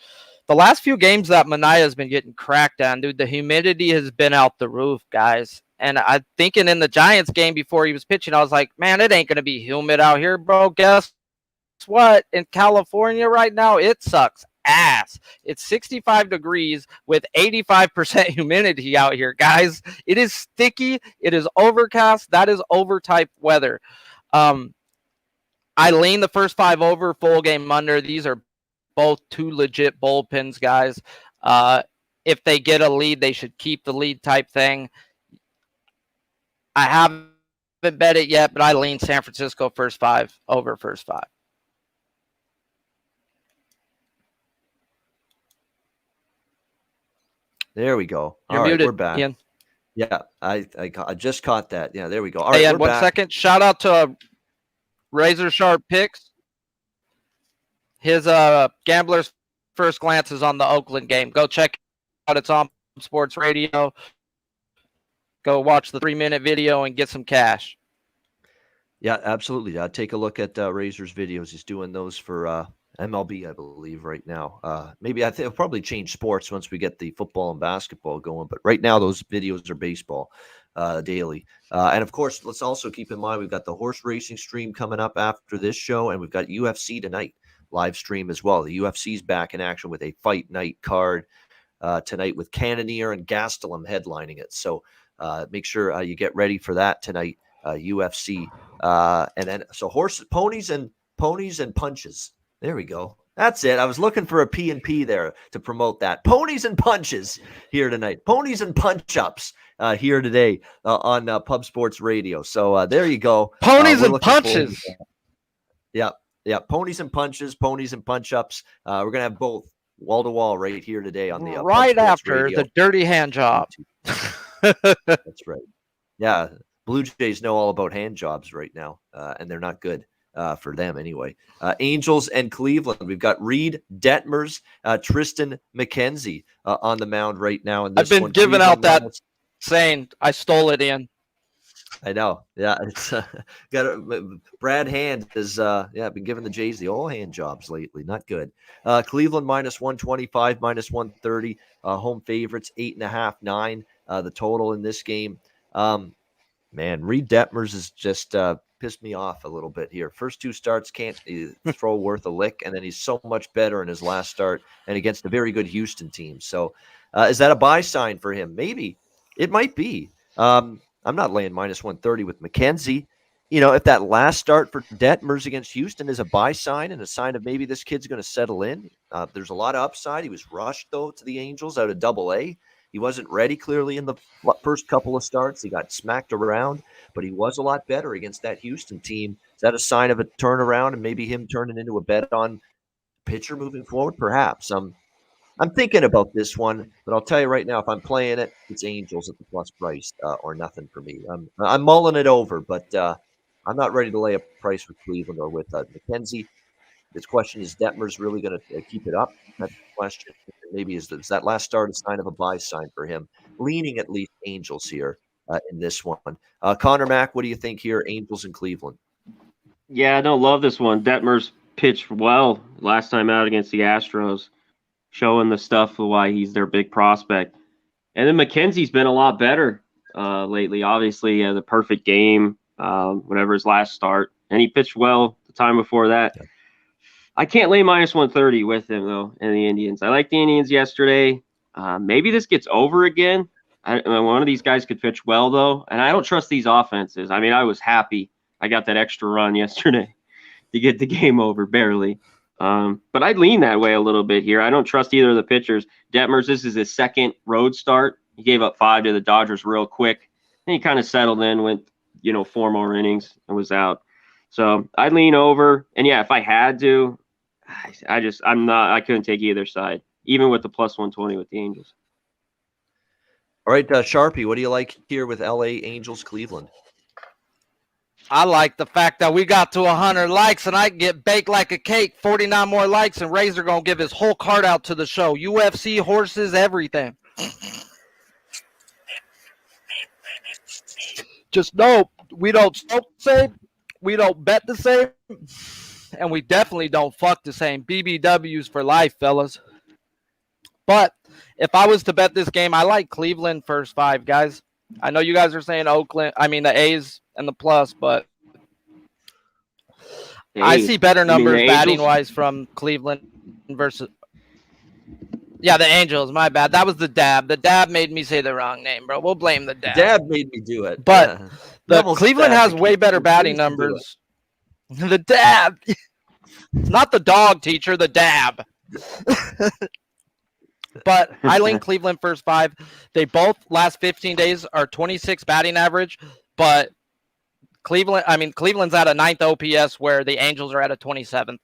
The last few games that Manaya's been getting cracked on, dude, the humidity has been out the roof, guys. And I'm thinking in the Giants game before he was pitching, I was like, man, it ain't going to be humid out here, bro. Guess what? In California right now, it sucks ass. It's 65 degrees with 85% humidity out here, guys. It is sticky. It is overcast. That is overtype weather. I lean the first 5 over, full game under. These are both 2 legit bullpens, guys. If they get a lead, they should keep the lead type thing. I haven't bet it yet, but I lean San Francisco first 5 over first 5. There we go. You're All right, muted, we're back. Ian. Yeah, I just caught that. Yeah, there we go. All Hey, right, and we're 1 back. second. Shout out to Razor Sharp Picks. His Gambler's First Glance is on the Oakland game. Go check it out. It's on Sports Radio. Go watch the 3-minute video and get some cash. Yeah, absolutely. Take a look at Razor's videos. He's doing those for MLB, I believe, right now. Maybe I think he'll probably change sports once we get the football and basketball going. But right now, those videos are baseball daily. And of course, let's also keep in mind we've got the horse racing stream coming up after this show, and we've got UFC tonight live stream as well. The UFC's back in action with a fight night card tonight with Cannonier and Gastelum headlining it. So make sure you get ready for that tonight. UFC, and then so ponies and punches. There we go. That's it. I was looking for a P&P there to promote that. Ponies and punches here tonight. Ponies and punch-ups here today on Pub Sports Radio. So there you go. Ponies and punches. Yeah. Ponies and punches, ponies and punch-ups. We're going to have both wall-to-wall right here today on the right after Radio. The dirty hand job. That's right. Yeah. Blue Jays know all about hand jobs right now, and they're not good for them anyway. Angels and Cleveland. We've got Reed Detmers, Tristan McKenzie on the mound right now. And I've been giving out that saying I stole it in. I know. Yeah, it's Brad Hand has been giving the Jays the all hand jobs lately. Not good. Cleveland minus 125, minus 130. Home favorites 8.5, 9. The total in this game. Man, Reed Detmers has just pissed me off a little bit here. First 2 starts can't throw worth a lick, and then he's so much better in his last start and against a very good Houston team. So is that a buy sign for him? Maybe. It might be. I'm not laying minus 130 with McKenzie. You know, if that last start for Detmers against Houston is a buy sign and a sign of maybe this kid's going to settle in, there's a lot of upside. He was rushed, though, to the Angels out of Double-A. He wasn't ready clearly in the first couple of starts. He got smacked around, but he was a lot better against that Houston team. Is that a sign of a turnaround and maybe him turning into a bet on pitcher moving forward? Perhaps. I'm thinking about this one, but I'll tell you right now, if I'm playing it, it's Angels at the plus price or nothing for me. I'm mulling it over, but I'm not ready to lay a price with Cleveland or with McKenzie. This question is Detmers really going to keep it up? That's the question. Maybe is that last start a sign of a buy sign for him? Leaning at least Angels here in this one. Conor Mac, what do you think here? Angels in Cleveland. Yeah, I don't love this one. Detmers pitched well last time out against the Astros, showing the stuff of why he's their big prospect. And then McKenzie's been a lot better lately. Obviously, the perfect game, whatever his last start, and he pitched well the time before that. I can't lay minus 130 with him, though, and the Indians. I like the Indians yesterday. Maybe this gets over again. One of these guys could pitch well, though, and I don't trust these offenses. I mean, I was happy I got that extra run yesterday to get the game over, barely. But I'd lean that way a little bit here. I don't trust either of the pitchers. Detmers, this is his second road start. He gave up 5 to the Dodgers real quick. And he kind of settled in, went, 4 more innings and was out. So I'd lean over. And yeah, if I had to, I couldn't take either side, even with the plus 120 with the Angels. All right, Sharpie, what do you like here with LA Angels Cleveland? I like the fact that we got to 100 likes and I can get baked like a cake. 49 more likes and Razor going to give his whole card out to the show. UFC, horses, everything. Just know we don't smoke the same, we don't bet the same, and we definitely don't fuck the same. BBWs for life, fellas. But if I was to bet this game, I like Cleveland first 5, guys. I know you guys are saying the A's and the plus, but I see better numbers batting-wise from Cleveland versus – yeah, the Angels, my bad. That was the dab. The dab made me say the wrong name, bro. We'll blame the dab. The dab made me do it. But the Cleveland has way better batting numbers. The dab. Not the dog, teacher, the dab. But I lean Cleveland first 5. They both last 15 days are 26 batting average, but Cleveland's at a 9th OPS where the Angels are at a 27th.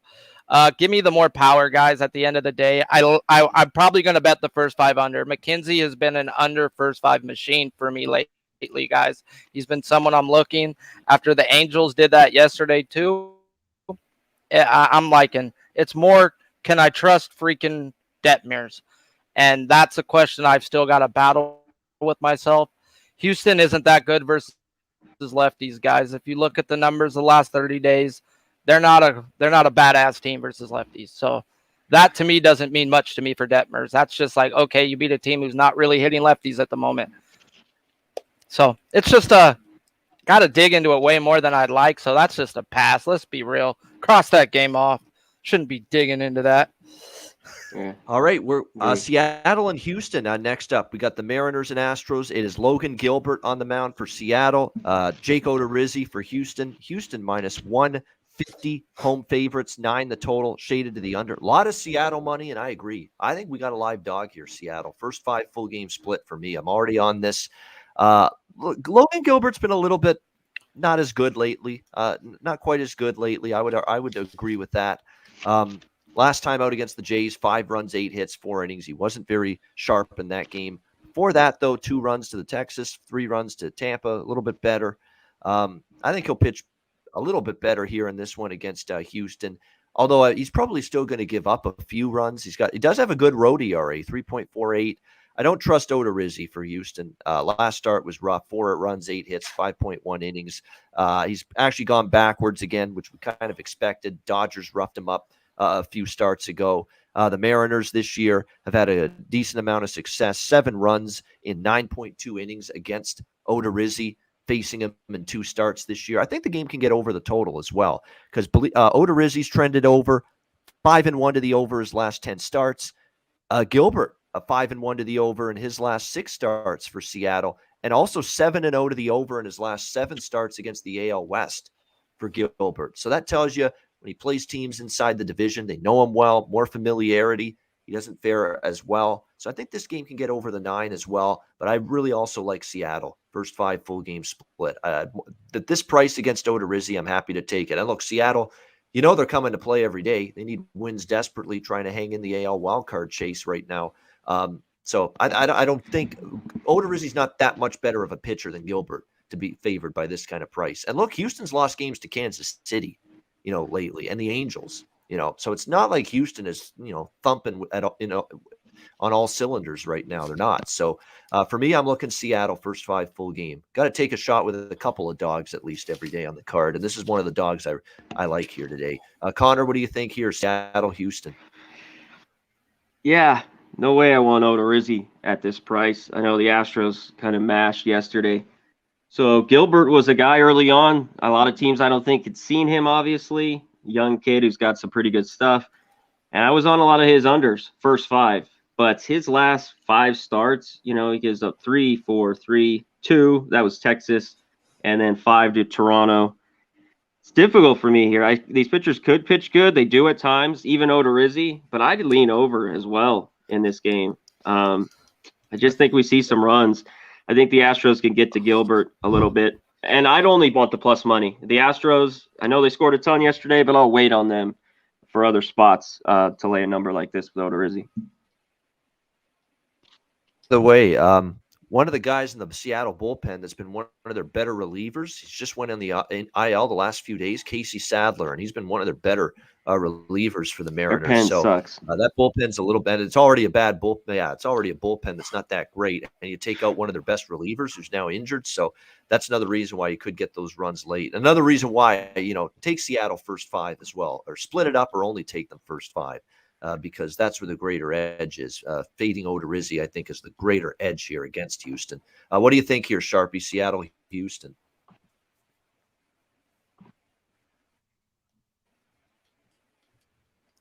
Give me the more power, guys, at the end of the day. I'm probably going to bet the first 5 under. McKenzie has been an under first 5 machine for me lately, guys. He's been someone I'm looking. After the Angels did that yesterday, too, I'm liking. It's more, can I trust freaking Detmers? And that's a question I've still got to battle with myself. Houston isn't that good versus lefties, guys. If you look at the numbers the last 30 days, they're not a badass team versus lefties. So that to me doesn't mean much to me for Detmers. That's just like, okay, you beat a team who's not really hitting lefties at the moment. So it's just got to dig into it way more than I'd like. So that's just a pass. Let's be real. Cross that game off. Shouldn't be digging into that. Yeah. All right, we're Seattle and Houston next up. We got the Mariners and Astros. It is Logan Gilbert on the mound for Seattle. Jake Odorizzi for Houston. Houston minus 150, home favorites, 9 the total, shaded to the under. A lot of Seattle money, and I agree. I think we got a live dog here, Seattle. First 5 full game split for me. I'm already on this. Look, Logan Gilbert's been a little bit not as good lately. Not quite as good lately. I would agree with that. Last time out against the Jays, 5 runs, 8 hits, 4 innings. He wasn't very sharp in that game. Before that, though, 2 runs to the Texas, 3 runs to Tampa, a little bit better. I think he'll pitch a little bit better here in this one against Houston, although he's probably still going to give up a few runs. He does have a good road ERA, 3.48. I don't trust Odorizzi for Houston. Last start was rough, 4 runs, 8 hits, 5.1 innings. He's actually gone backwards again, which we kind of expected. Dodgers roughed him up a few starts ago. The Mariners this year have had a decent amount of success, 7 runs in 9.2 innings against Odorizzi, facing him in 2 starts this year. I think the game can get over the total as well, because Odorizzi's trended over, 5-1 to the over his last 10 starts. Gilbert, a 5-1 to the over in his last 6 starts for Seattle, and also 7-0 to the over in his last 7 starts against the AL West for Gilbert. So that tells you when he plays teams inside the division, they know him well, more familiarity. He doesn't fare as well. So I think this game can get over the 9 as well. But I really also like Seattle. First 5 full game split. At this price against Odorizzi, I'm happy to take it. And look, Seattle, they're coming to play every day. They need wins desperately, trying to hang in the AL wildcard chase right now. So I don't think Odorizzi's not that much better of a pitcher than Gilbert to be favored by this kind of price. And look, Houston's lost games to Kansas City, lately, and the Angels, so it's not like Houston is, thumping on all cylinders right now. They're not. So for me, I'm looking Seattle first 5 full game. Got to take a shot with a couple of dogs at least every day on the card. And this is one of the dogs I like here today. Connor, what do you think here? Seattle, Houston. Yeah, no way I want Odorizzi at this price. I know the Astros kind of mashed yesterday. So Gilbert was a guy early on. A lot of teams I don't think had seen him, obviously. young kid who's got some pretty good stuff. And I was on a lot of his unders, first 5. But his last 5 starts, he gives up 3, 4, 3, 2. That was Texas. And then 5 to Toronto. It's difficult for me here. These pitchers could pitch good. They do at times, even Odorizzi. But I'd lean over as well in this game. I just think we see some runs. I think the Astros can get to Gilbert a little bit. And I'd only bought the plus money. The Astros, I know they scored a ton yesterday, but I'll wait on them for other spots to lay a number like this with Odorizzi. The way, one of the guys in the Seattle bullpen that's been one of their better relievers, he's just went on the IL the last few days, Casey Sadler, and he's been one of their better relievers for the Mariners. Their pen sucks. That bullpen's a little bit. It's already a bad bullpen. Yeah, it's already a bullpen that's not that great, and you take out one of their best relievers who's now injured. So that's another reason why you could get those runs late. Another reason why take Seattle first 5 as well, or split it up, or only take them first 5. Because that's where the greater edge is. Fading Odorizzi, I think, is the greater edge here against Houston. What do you think here, Sharpie? Seattle, Houston.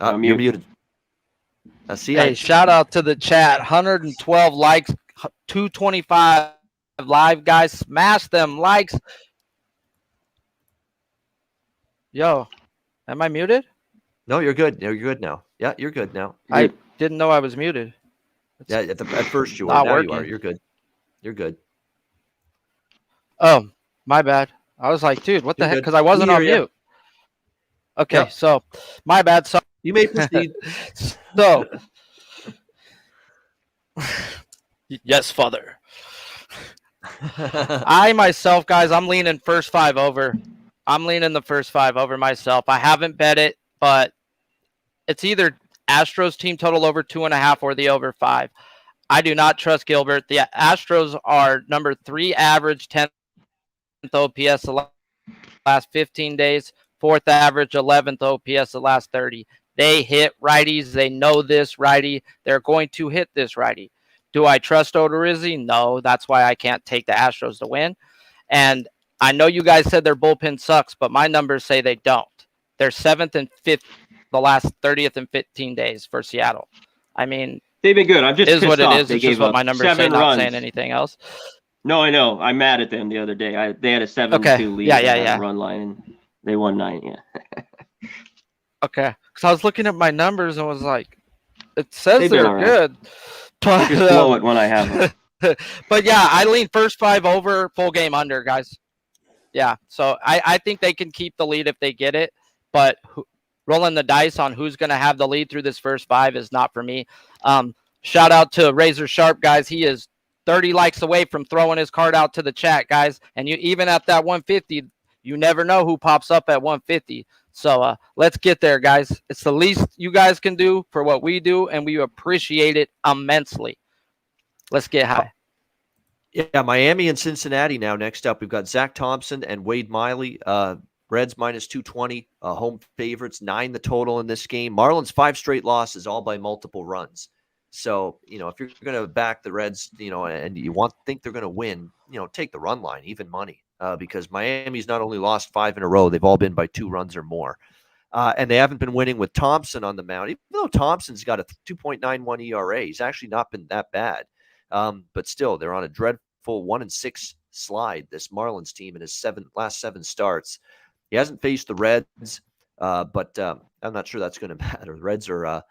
You're muted. Hey, shout out to the chat. 112 likes, 225 live, guys. Smash them likes. Yo, am I muted? No, you're good. You're good now. Yeah, you're good now. I didn't know I was muted. At first you were. Not now working. you are. You're good. You're good. Oh, my bad. I was like, dude, what the heck? Because I wasn't on mute. Okay, yeah. So my bad. So you may proceed. So, yes, Father. I myself, guys, I'm leaning first 5 over. I'm leaning the first 5 over myself. I haven't bet it, but it's either Astros team total over 2.5 or the over 5. I do not trust Gilbert. The Astros are number 3 average, 10th OPS the last 15 days, 4th average, 11th OPS the last 30. They hit righties. They know this righty. They're going to hit this righty. Do I trust Odorizzi? No. That's why I can't take the Astros to win. And I know you guys said their bullpen sucks, but my numbers say they don't. They're 7th and 5th the last 30th and 15 days for Seattle. I mean, they've been good. I'm just is pissed what off. it is. They it's just what my numbers say, not saying anything else. No, I know. I'm mad at them the other day. They had a 7-2 lead run line, and they won 9. Yeah. Okay. Because I was looking at my numbers and was like, it says they're right. good. But, just blow it when I have them. But yeah, I lean first 5 over, full game under, guys. Yeah. So I think they can keep the lead if they get it, but rolling the dice on who's going to have the lead through this first 5 is not for me. Shout out to Razor Sharp, guys. He is 30 likes away from throwing his card out to the chat, guys. And you even at that 150, you never know who pops up at 150. So let's get there, guys. It's the least you guys can do for what we do, and we appreciate it immensely. Let's get high. Yeah, Miami and Cincinnati now next up. We've got Zach Thompson and Wade Miley. Reds minus 220, home favorites, 9 the total in this game. Marlins 5 straight losses, all by multiple runs. So, if you're going to back the Reds, and you think they're going to win, take the run line, even money, because Miami's not only lost 5 in a row, they've all been by 2 runs or more. And they haven't been winning with Thompson on the mound, even though Thompson's got a 2.91 ERA. He's actually not been that bad. But still, they're on a dreadful 1-6 slide, this Marlins team, in his last 7 starts. He hasn't faced the Reds, but I'm not sure that's going to matter. The Reds are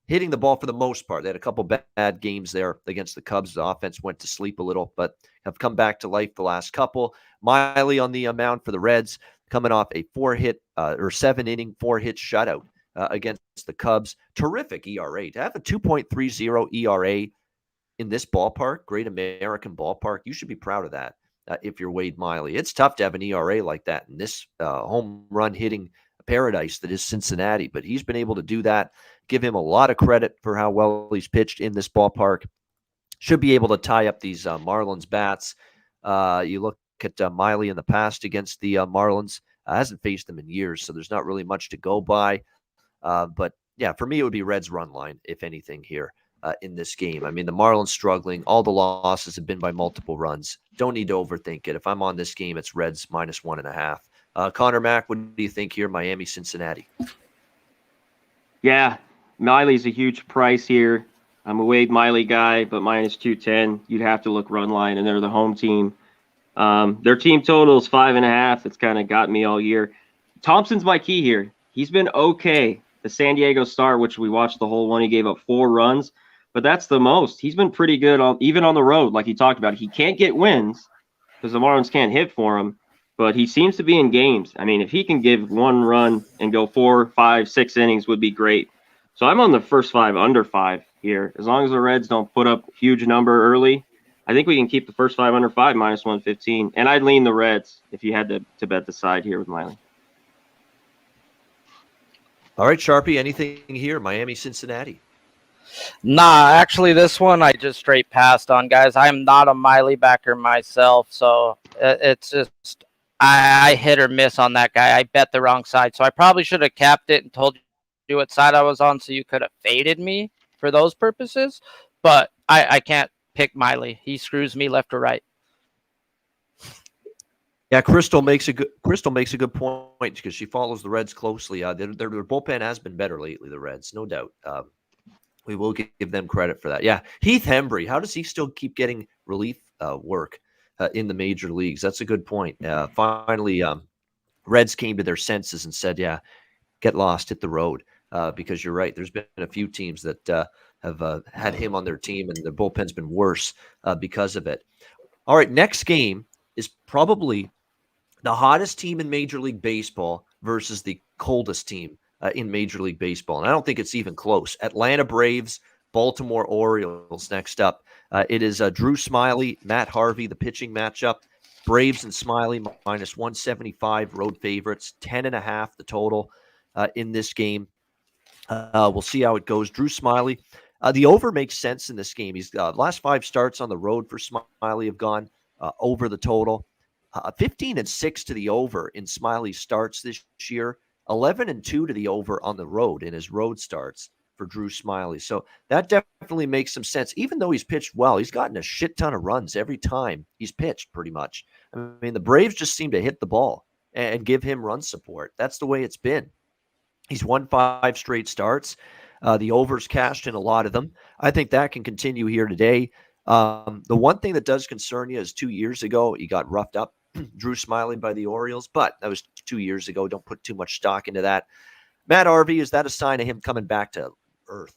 hitting the ball for the most part. They had a couple bad games there against the Cubs. The offense went to sleep a little, but have come back to life the last couple. Miley on the mound for the Reds, coming off a 7-inning, 4-hit shutout against the Cubs. Terrific ERA. To have a 2.30 ERA in this ballpark, Great American Ballpark, you should be proud of that. If you're Wade Miley, it's tough to have an ERA like that in this home run hitting paradise that is Cincinnati, but he's been able to do that. Give him a lot of credit for how well he's pitched in this ballpark. Should be able to tie up these Marlins bats. You look at Miley in the past against the Marlins. Hasn't faced them in years, so there's not really much to go by. But yeah, for me, it would be Reds run line, if anything, here. In this game. I mean, the Marlins struggling. All the losses have been by multiple runs. Don't need to overthink it. If I'm on this game, it's Reds minus 1.5. Conor Mac, what do you think here? Miami, Cincinnati. Yeah, Miley's a huge price here. I'm a Wade Miley guy, but minus 210. You'd have to look run line, and they're the home team. Their team total is 5.5. It's kind of got me all year. Thompson's my key here. He's been okay. The San Diego Star, which we watched the whole one, he gave up 4 runs, but that's the most. He's been pretty good, even on the road, like he talked about. He can't get wins because the Marlins can't hit for him, but he seems to be in games. I mean, if he can give 1 run and go 4, 5, 6 innings would be great. So I'm on the first 5 under 5 here. As long as the Reds don't put up a huge number early, I think we can keep the first 5 under 5 minus 115. And I'd lean the Reds if you had to bet the side here with Miley. All right, Sharpie, anything here? Miami, Cincinnati. Nah, actually, this one I just straight passed on, guys. I'm not a Miley backer myself, so it's just I hit or miss on that guy. I bet the wrong side, so I probably should have capped it and told you what side I was on, so you could have faded me for those purposes. But I can't pick Miley. He screws me left or right. Yeah, Crystal makes a good point because she follows the Reds closely. Their bullpen has been better lately, the Reds, no doubt. We will give them credit for that. Yeah, Heath Hembry, how does he still keep getting relief work in the major leagues? That's a good point. Finally, Reds came to their senses and said, yeah, get lost, hit the road, because you're right. There's been a few teams that have had him on their team, and their bullpen's been worse because of it. All right, next game is probably the hottest team in Major League Baseball versus the coldest team in Major League Baseball. And I don't think it's even close. Atlanta Braves, Baltimore Orioles next up. It is Drew Smiley, Matt Harvey, the pitching matchup. Braves and Smiley minus 175, road favorites, 10.5 the total in this game. We'll see how it goes. Drew Smiley, the over makes sense in this game. He's last 5 starts on the road for Smiley have gone over the total. 15-6 to the over in Smiley's starts this year. 11-2 to the over on the road in his road starts for Drew Smiley. So that definitely makes some sense. Even though he's pitched well, he's gotten a shit ton of runs every time he's pitched pretty much. I mean, the Braves just seem to hit the ball and give him run support. That's the way it's been. He's won 5 straight starts. The overs cashed in a lot of them. I think that can continue here today. The one thing that does concern you is 2 years ago, he got roughed up, Drew Smiley, by the Orioles, but that was 2 years ago. Don't put too much stock into that. Matt Harvey, is that a sign of him coming back to earth?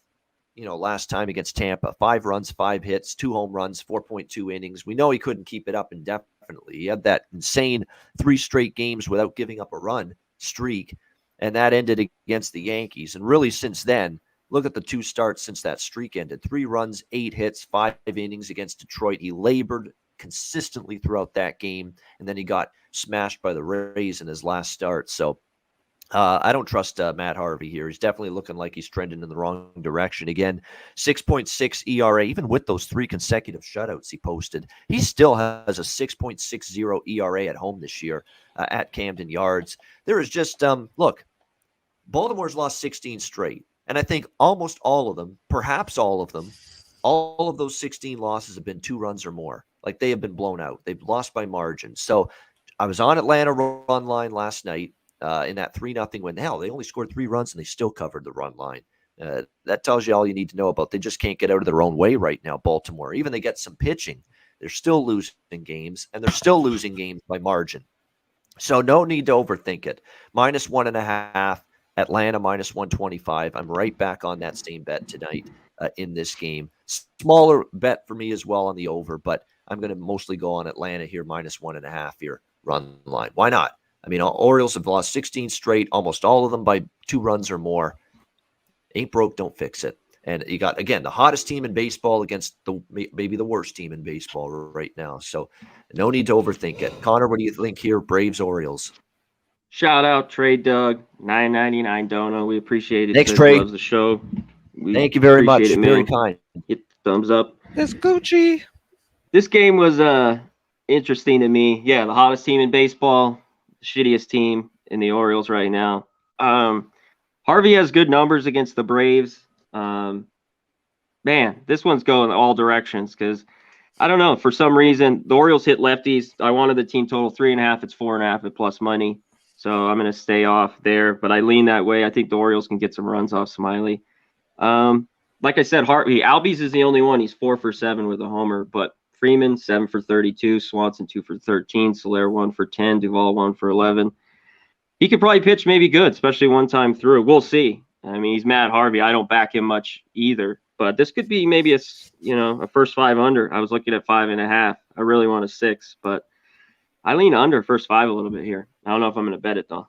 You know, last time against Tampa, 5 runs, 5 hits, 2 home runs, 4.2 innings. We know he couldn't keep it up indefinitely. He had that insane 3 straight games without giving up a run streak, and that ended against the Yankees. And really since then, look at the 2 starts since that streak ended. 3 runs, 8 hits, 5 innings against Detroit. He labored consistently throughout that game, and then he got smashed by the Rays in his last start. So I don't trust Matt Harvey here. He's definitely looking like he's trending in the wrong direction. Again, 6.6 ERA, even with those 3 consecutive shutouts he posted. He still has a 6.60 ERA at home this year at Camden Yards. There is just, look, Baltimore's lost 16 straight. And I think almost all of them, perhaps all of them, all of those 16 losses have been 2 runs or more. Like, they have been blown out. They've lost by margin. So I was on Atlanta run line last night in that 3-0 win. Hell, they only scored 3 runs and they still covered the run line. That tells you all you need to know about. They just can't get out of their own way right now, Baltimore. Even they get some pitching, they're still losing games, and they're still losing games by margin. So no need to overthink it. Minus 1.5. Atlanta minus 125. I'm right back on that same bet tonight in this game. Smaller bet for me as well on the over, but I'm going to mostly go on Atlanta here, minus 1.5 here, run line. Why not? I mean, Orioles have lost 16 straight, almost all of them by 2 runs or more. Ain't broke, don't fix it. And you got, again, the hottest team in baseball against maybe the worst team in baseball right now. So no need to overthink it. Connor, what do you think here? Braves, Orioles. Shout out Trade Doug, $9.99 dono. We appreciate it. Thanks, Trade. Loves the show. Thank you very much. It, very kind. Hit the thumbs up. It's Gucci. This game was interesting to me. Yeah, the hottest team in baseball, the shittiest team in the Orioles right now. Harvey has good numbers against the Braves. Man, this one's going all directions because I don't know. For some reason, the Orioles hit lefties. I wanted the team total 3.5. It's 4.5 at plus money. So I'm going to stay off there, but I lean that way. I think the Orioles can get some runs off Smiley. Like I said, Harvey, Albies is the only one. He's 4 for 7 with a homer, but Freeman 7 for 32, Swanson 2 for 13, Soler 1 for 10, Duvall 1 for 11. He could probably pitch maybe good, especially one time through. We'll see. I mean, he's Matt Harvey. I don't back him much either, but this could be maybe a first 5 under. I was looking at 5.5. I really want a 6, but I lean under first 5 a little bit here. I don't know if I'm going to bet it though.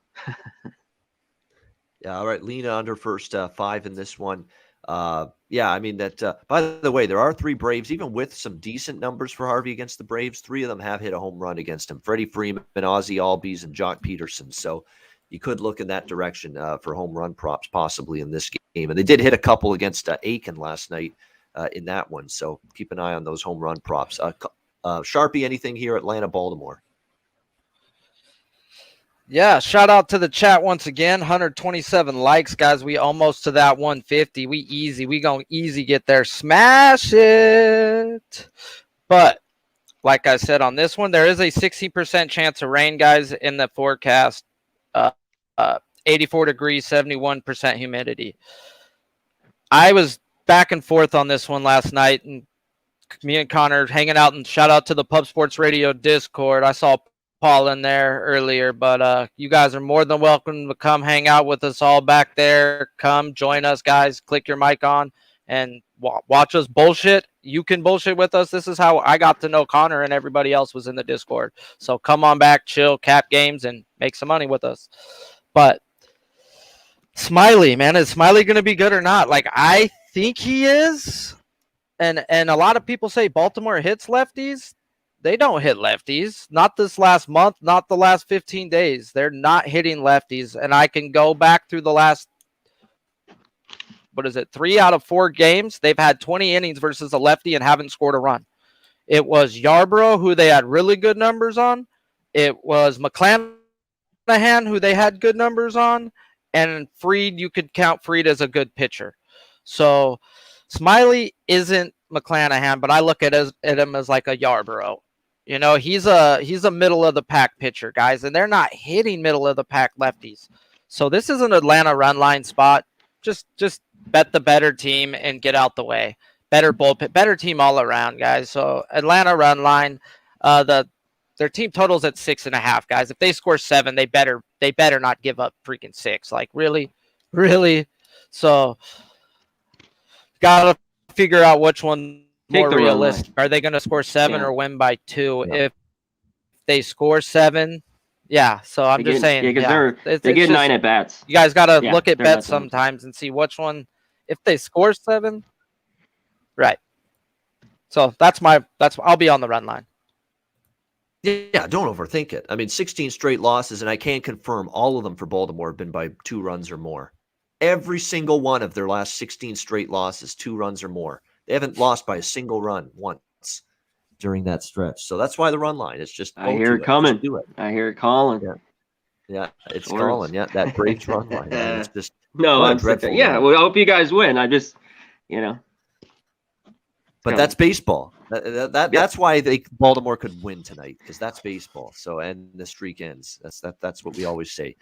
Yeah, all right. Lean under first 5 in this one. Yeah, I mean that. By the way, there are 3 Braves, even with some decent numbers for Harvey against the Braves. 3 of them have hit a home run against him: Freddie Freeman, Ozzie Albies, and Jock Peterson. So you could look in that direction for home run props possibly in this game. And they did hit a couple against Aiken last night in that one. So keep an eye on those home run props. Sharpie, anything here, Atlanta, Baltimore? Yeah, shout out to the chat once again. 127 likes, guys. We almost to that 150. We gonna easy get there. Smash it. But like I said on this one, there is a 60% chance of rain, guys, in the forecast. 84 degrees, 71% humidity. I was back and forth on this one last night, and me and Connor hanging out, and shout out to the Pub Sports Radio Discord. I saw Paul in there earlier, but you guys are more than welcome to come hang out with us all back there. Come join us, guys. Click your mic on and watch us bullshit. You can bullshit with us. This is how I got to know Connor, and everybody else was in the Discord. So come on back, chill, cap games, and make some money with us. But Smiley, man, is Smiley going to be good or not? Like, I think he is. And a lot of people say Baltimore hits lefties. They don't hit lefties. Not this last month, not the last 15 days. They're not hitting lefties. And I can go back through the last, 3 out of 4 games. They've had 20 innings versus a lefty and haven't scored a run. It was Yarbrough, who they had really good numbers on. It was McClanahan, who they had good numbers on. And Fried, you could count Fried as a good pitcher. So Smiley isn't McClanahan, but I look at him as like a Yarbrough. You know, he's a middle of the pack pitcher, guys, and they're not hitting middle of the pack lefties. So this is an Atlanta run line spot. Just bet the better team and get out the way. Better bullpen, better team all around, guys. So Atlanta run line, their team totals at 6.5, guys. If they score 7, they better not give up freaking 6. Like, really. So gotta figure out which one more realistic. Are they going to score 7 or win by 2? Yeah. If they score 7, yeah. So I'm just saying, because they get 9 at bats. You guys got to look at bets sometimes and see which one. If they score 7, right. So I'll be on the run line. Yeah, don't overthink it. I mean, 16 straight losses, and I can confirm all of them for Baltimore have been by 2 runs or more. Every single one of their last 16 straight losses, 2 runs or more. They haven't lost by a single run once during that stretch. So that's why the run line. It's just I hear it coming. Do it. I hear it calling. Yeah, it's calling. Yeah, that Braves run line. Man. It's just I'm dreadful. Yeah, well, I hope you guys win. I just, But that's baseball. That's why Baltimore could win tonight, because that's baseball. So, and the streak ends. That's what we always say.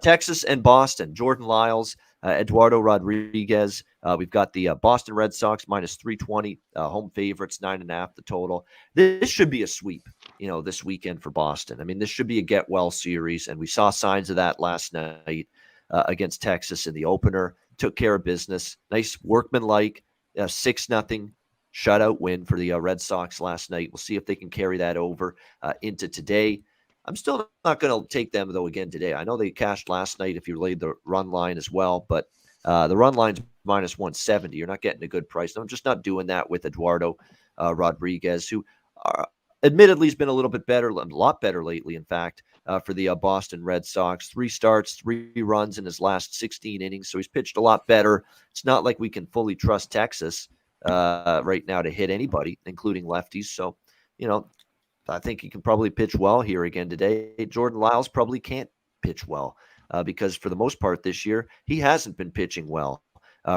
Texas and Boston. Jordan Lyles, Eduardo Rodriguez. We've got the Boston Red Sox minus 320, home favorites, 9.5 the total. This should be a sweep, this weekend for Boston. I mean, this should be a get well series, and we saw signs of that last night against Texas in the opener. Took care of business. Nice workmanlike 6-0 shutout win for the Red Sox last night. We'll see if they can carry that over into today. I'm still not going to take them, though, again today. I know they cashed last night if you laid the run line as well, but the run line's minus 170. You're not getting a good price. I'm just not doing that with Eduardo Rodriguez, who admittedly has been a little bit better, a lot better lately, in fact, for the Boston Red Sox. 3 starts, 3 runs in his last 16 innings, so he's pitched a lot better. It's not like we can fully trust Texas right now to hit anybody, including lefties. So, I think he can probably pitch well here again today. Jordan Lyles probably can't pitch well because for the most part this year, he hasn't been pitching well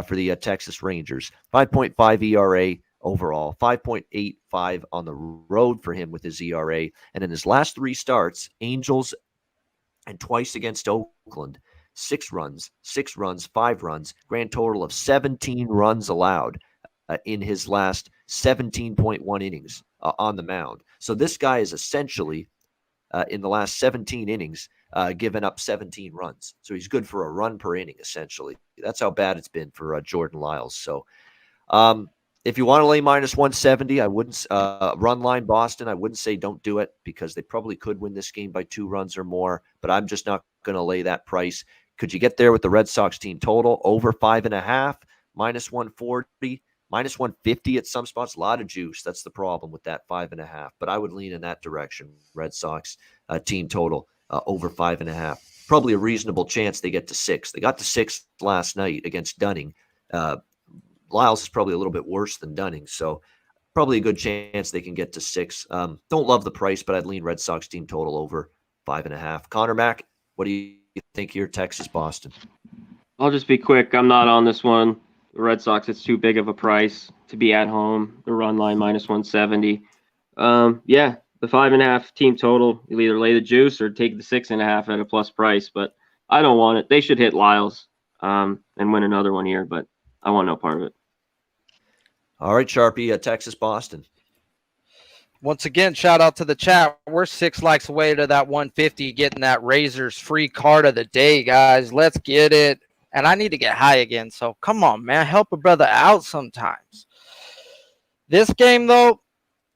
for the Texas Rangers. 5.5 ERA overall, 5.85 on the road for him with his ERA. And in his last 3 starts, Angels and twice against Oakland. 6 runs, 5 runs, grand total of 17 runs allowed in his last 17.1 innings on the mound. So this guy is essentially, in the last 17 innings, given up 17 runs. So he's good for a run per inning, essentially. That's how bad it's been for Jordan Lyles. So if you want to lay minus 170, I wouldn't run line Boston. I wouldn't say don't do it because they probably could win this game by 2 runs or more, but I'm just not going to lay that price. Could you get there with the Red Sox team total over 5.5, minus 140, minus 150 at some spots? A lot of juice. That's the problem with that 5.5, but I would lean in that direction. Red Sox team total over 5.5. Probably a reasonable chance they get to 6. They got to 6 last night against Dunning. Lyles is probably a little bit worse than Dunning, so probably a good chance they can get to 6. Don't love the price, but I'd lean Red Sox team total over 5.5. Conor Mac, what do you think here, Texas, Boston? I'll just be quick. I'm not on this one. The Red Sox, it's too big of a price to be at home. The run line minus 170. Yeah, the 5.5 team total. You'll either lay the juice or take the 6.5 at a plus price, but I don't want it. They should hit Lyles and win another one here, but I want no part of it. All right, Sharpie, Texas, Boston. Once again, shout out to the chat. We're 6 likes away to that 150, getting that Razors free card of the day, guys. Let's get it. And I need to get high again, so come on, man. Help a brother out sometimes. This game, though,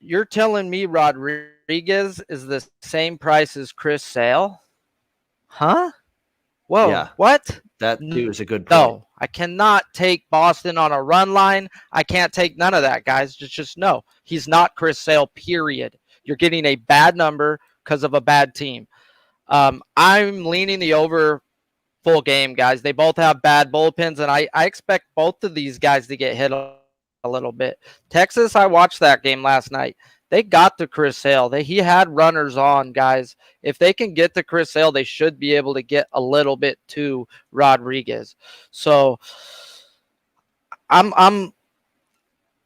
you're telling me Rodriguez is the same price as Chris Sale? Huh? Whoa, Yeah. what? That dude is a good point. No, I cannot take Boston on a run line. I can't take none of that, guys. Just no. He's not Chris Sale, period. You're getting a bad number because of a bad team. I'm leaning the over full game, guys. They both have bad bullpens, and I expect both of these guys to get hit a little bit. Texas, I watched that game last night. They got to Chris Sale. He had runners on, guys. If they can get to Chris Sale, they should be able to get a little bit to Rodriguez. So I'm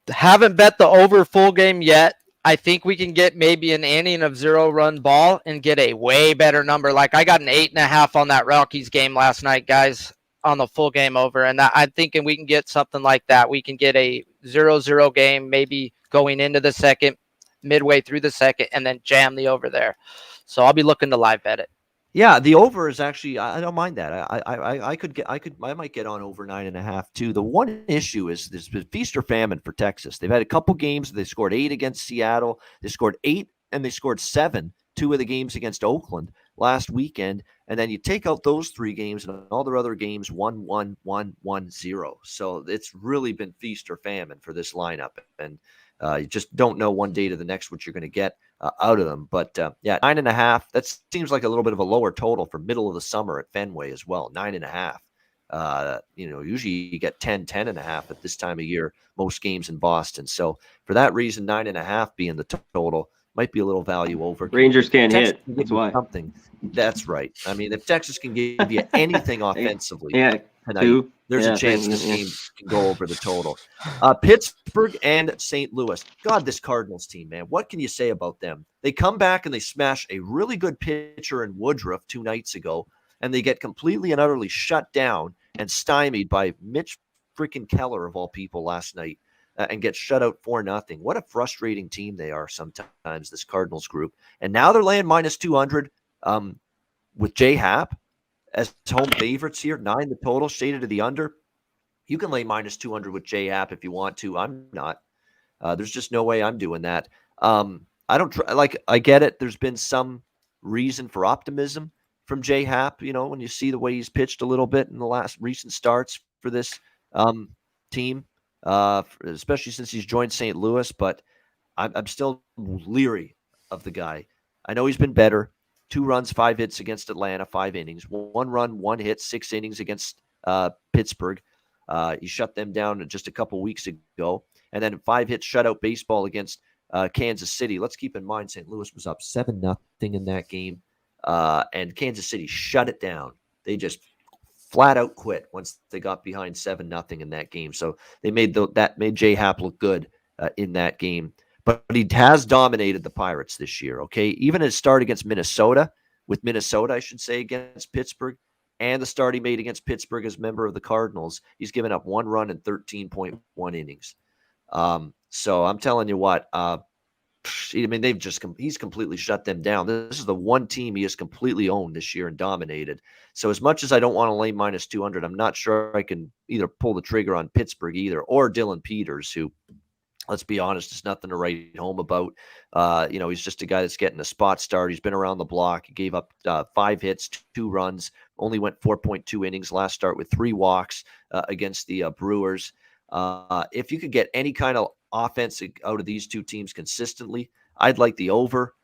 haven't bet the over full game yet. I think we can get maybe an inning of 0-run ball and get a way better number. Like I got an 8.5 on that Rockies game last night, guys, on the full game over. And I'm thinking we can get something like that. We can get a 0-0 game, maybe going into the second, midway through the second, and then jam the over there. So I'll be looking to live bet it. Yeah, the over is actually, I don't mind that. I might get on over 9.5 too. The one issue is this feast or famine for Texas. They've had a couple games. They scored 8 against Seattle. They scored 8 and they scored 7, 2 of the games against Oakland last weekend. And then you take out those 3 games and all their other games, 1-1, 1-1-0. So it's really been feast or famine for this lineup. And you just don't know one day to the next what you're going to get out of them. But yeah, 9.5, that seems like a little bit of a lower total for middle of the summer at Fenway as well. 9.5. Usually you get 10.5 at this time of year, most games in Boston. So for that reason, 9.5 being the total might be a little value over. Rangers can't Texas hit. That's why. Something. That's right. I mean, if Texas can give you anything offensively tonight, Two. there's a chance this game can go over the total. Pittsburgh and St. Louis. God, this Cardinals team, man. What can you say about them? They come back and they smash a really good pitcher in Woodruff 2 nights ago, and they get completely and utterly shut down and stymied by Mitch freaking Keller, of all people, last night, and get shut out 4-0. What a frustrating team they are sometimes, this Cardinals group. And now they're laying minus 200 with J Happ as home favorites here. 9 the total, shaded to the under. You can lay minus 200 with J Happ if you want to. I'm not. There's just no way I'm doing that. I get it. There's been some reason for optimism from J Happ, when you see the way he's pitched a little bit in the last recent starts for this team, especially since he's joined St. Louis. But I'm still leery of the guy. I know he's been better. 2 runs, 5 hits against Atlanta, 5 innings. 1 run, 1 hit, 6 innings against Pittsburgh. He shut them down just a couple weeks ago. And then 5 hits shutout baseball against Kansas City. Let's keep in mind St. Louis was up 7-0 in that game. And Kansas City shut it down. They just flat out quit once they got behind 7-0 in that game. So they made J Happ look good in that game. But he has dominated the Pirates this year, okay? Even his start against Minnesota, with Minnesota, I should say, against Pittsburgh, and the start he made against Pittsburgh as member of the Cardinals. He's given up 1 run in 13.1 innings. So I'm telling you what, I mean, he's completely shut them down. This is the one team he has completely owned this year and dominated. So as much as I don't want to lay minus 200, I'm not sure I can either pull the trigger on Pittsburgh either, or Dylan Peters, who, let's be honest, is nothing to write home about. He's just a guy that's getting a spot start. He's been around the block. He gave up 5 hits, 2 runs, only went 4.2 innings last start with 3 walks against the Brewers. If you could get any kind of offense out of these two teams consistently, I'd like the over.